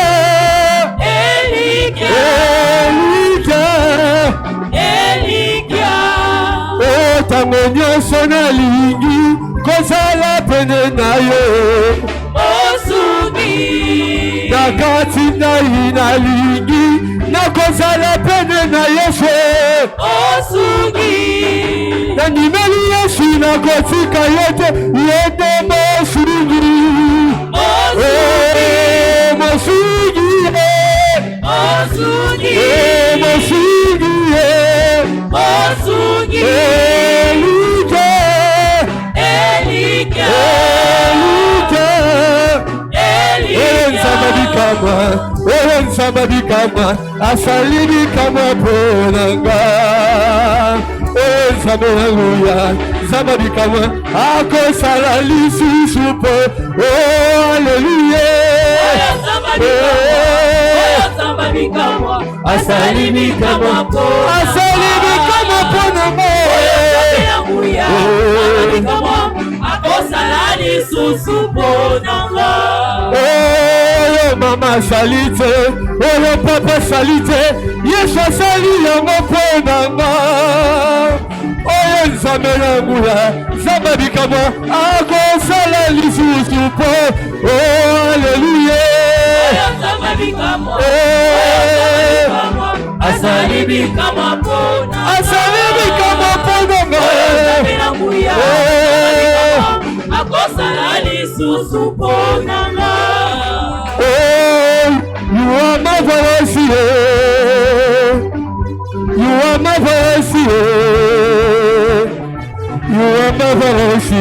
Elika, Elike. Elika, Tango nyonso nalingi kozala pene na yo. Mosugi, Nakati nai nalingi nakozala pene na Yesu. Mosugi, Nandimeli Yesu nakotika yote yende Mosugi. Mosugi, Mosugi, Mosugi, Mosugi, Elike, Elika, Nsabadi kama asalini kama ponanga. Nzambe yanguya Nzambe kama akosala lisusu po. Haleluya. Asalini kama ponanga. Akosala lisusu ponanga. Mama salite, papa salite, Yesu asali yango ponanga. Nzambe yanguya Nzambe bikama akosala lisusu po. Haleluya. Asali bikama ponanga. Akosala lisusu ponanga. You are marvelous, you are marvelous, you are marvelous, you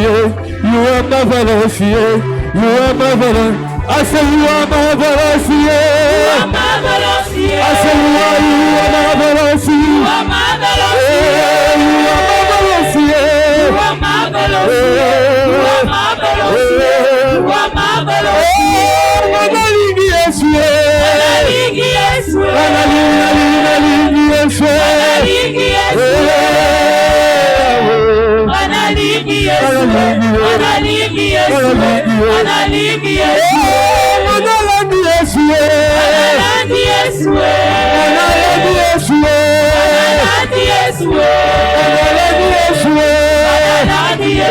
are marvelous, You are marvelous. I say you are marvelous, yeah. I say you are marvelous. You are marvelous, yeah. You are marvelous, yeah. You are marvelous, yeah. You are marvelous, yeah. You are marvelous, yeah. Manaligi Yesu, manaligi Yesu, manaligi Yesu, manaligi Yesu, manaligi Yesu, manaligi Yesu, manaligi Yesu, manaligi Yesu, manaligi Yesu, manaligi Yesu, manaligi Yesu, manaligi Yesu, manaligi Yesu,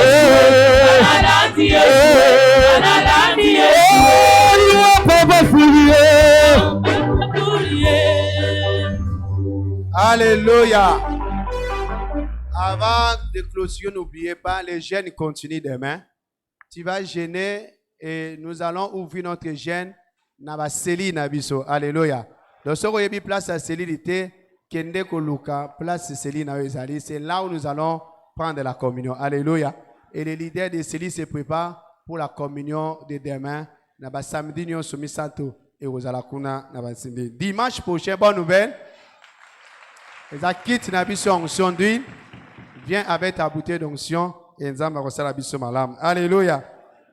manaligi Yesu. Alléluia. Avant de clôturer, n'oubliez pas, les jeûnes continuent demain. Tu vas jeûner et nous allons ouvrir notre jeûne dans la cellule Nabiso. Alléluia. Donc, ce qu'on a place à cellule, Kende Koluka, place cellule Nabiso. C'est là où nous allons prendre la communion. Alléluia. Et les leaders de cellule se préparent pour la communion de demain. Naba samedi nous sommes santo et aux alakuna naba samedi. Dimanche prochain, bonne nouvelle. Les acquittes n'abissent onction d'huile. Viens avec ta bouteille d'onction et nous allons recevoir la bisse malam. Alléluia.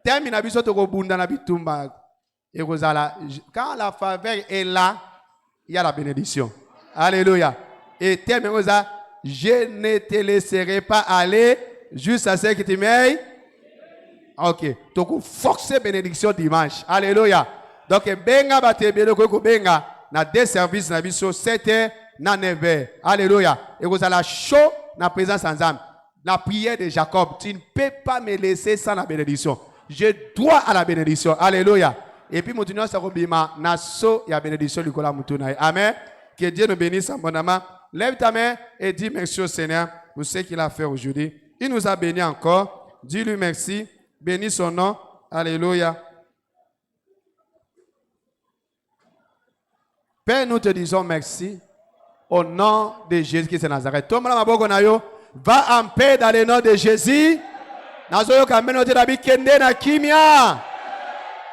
Termine la bisse au bunda na bitumba et quand la faveur est là, il y a la bénédiction. Alléluia. Et termine je ne te laisserai pas aller jusqu'à ce que tu m'aies. Ok. Donc, forcer bénédiction dimanche. Alléluia. Donc, benga batebe ko benga na deux services na biso 7h na 9h. Alléluia. Et vous allez chaud na présence ensemble. La prière de Jacob, tu ne peux pas me laisser sans la bénédiction. Je dois à la bénédiction. Alléluia. Et puis, maintenant, ça va na so ya bénédiction du kola mutuna. Amen. Que Dieu nous bénisse abondamment. Lève ta main et dis merci au Seigneur pour ce qu'il a fait aujourd'hui. Il nous a bénis encore. Dis-lui merci. Bénis son nom. Alléluia. Père, nous te disons merci au nom de Jésus-Christ de Nazareth. Va en paix dans le nom de Jésus.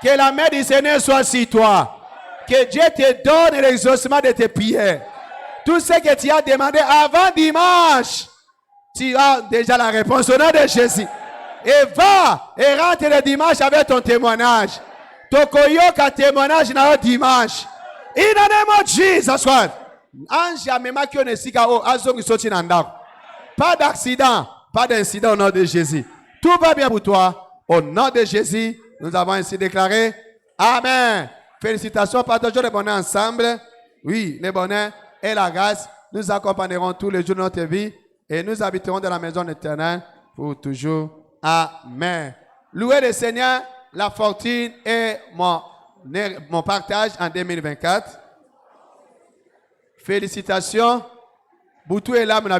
Que la main du Seigneur soit sur toi. Que Dieu te donne l'exaucement de tes prières. Tout ce que tu as demandé avant dimanche, tu as déjà la réponse au nom de Jésus. Et va et rentre le dimanche avec ton témoignage. Tokoyoka témoignage dans le dimanche. In the name of Jesus Christ. Pas d'accident, pas d'incident au nom de Jésus. Tout va bien pour toi. Au nom de Jésus, nous avons ainsi déclaré. Amen. Félicitations, partageons le bonheur ensemble. Oui, le bonheur et la grâce nous accompagneront tous les jours de notre vie et nous habiterons dans la maison éternelle pour toujours. Amen. Louez le Seigneur, la fortune et mon partage en 2024. Félicitations. Boutou et l'âme n'a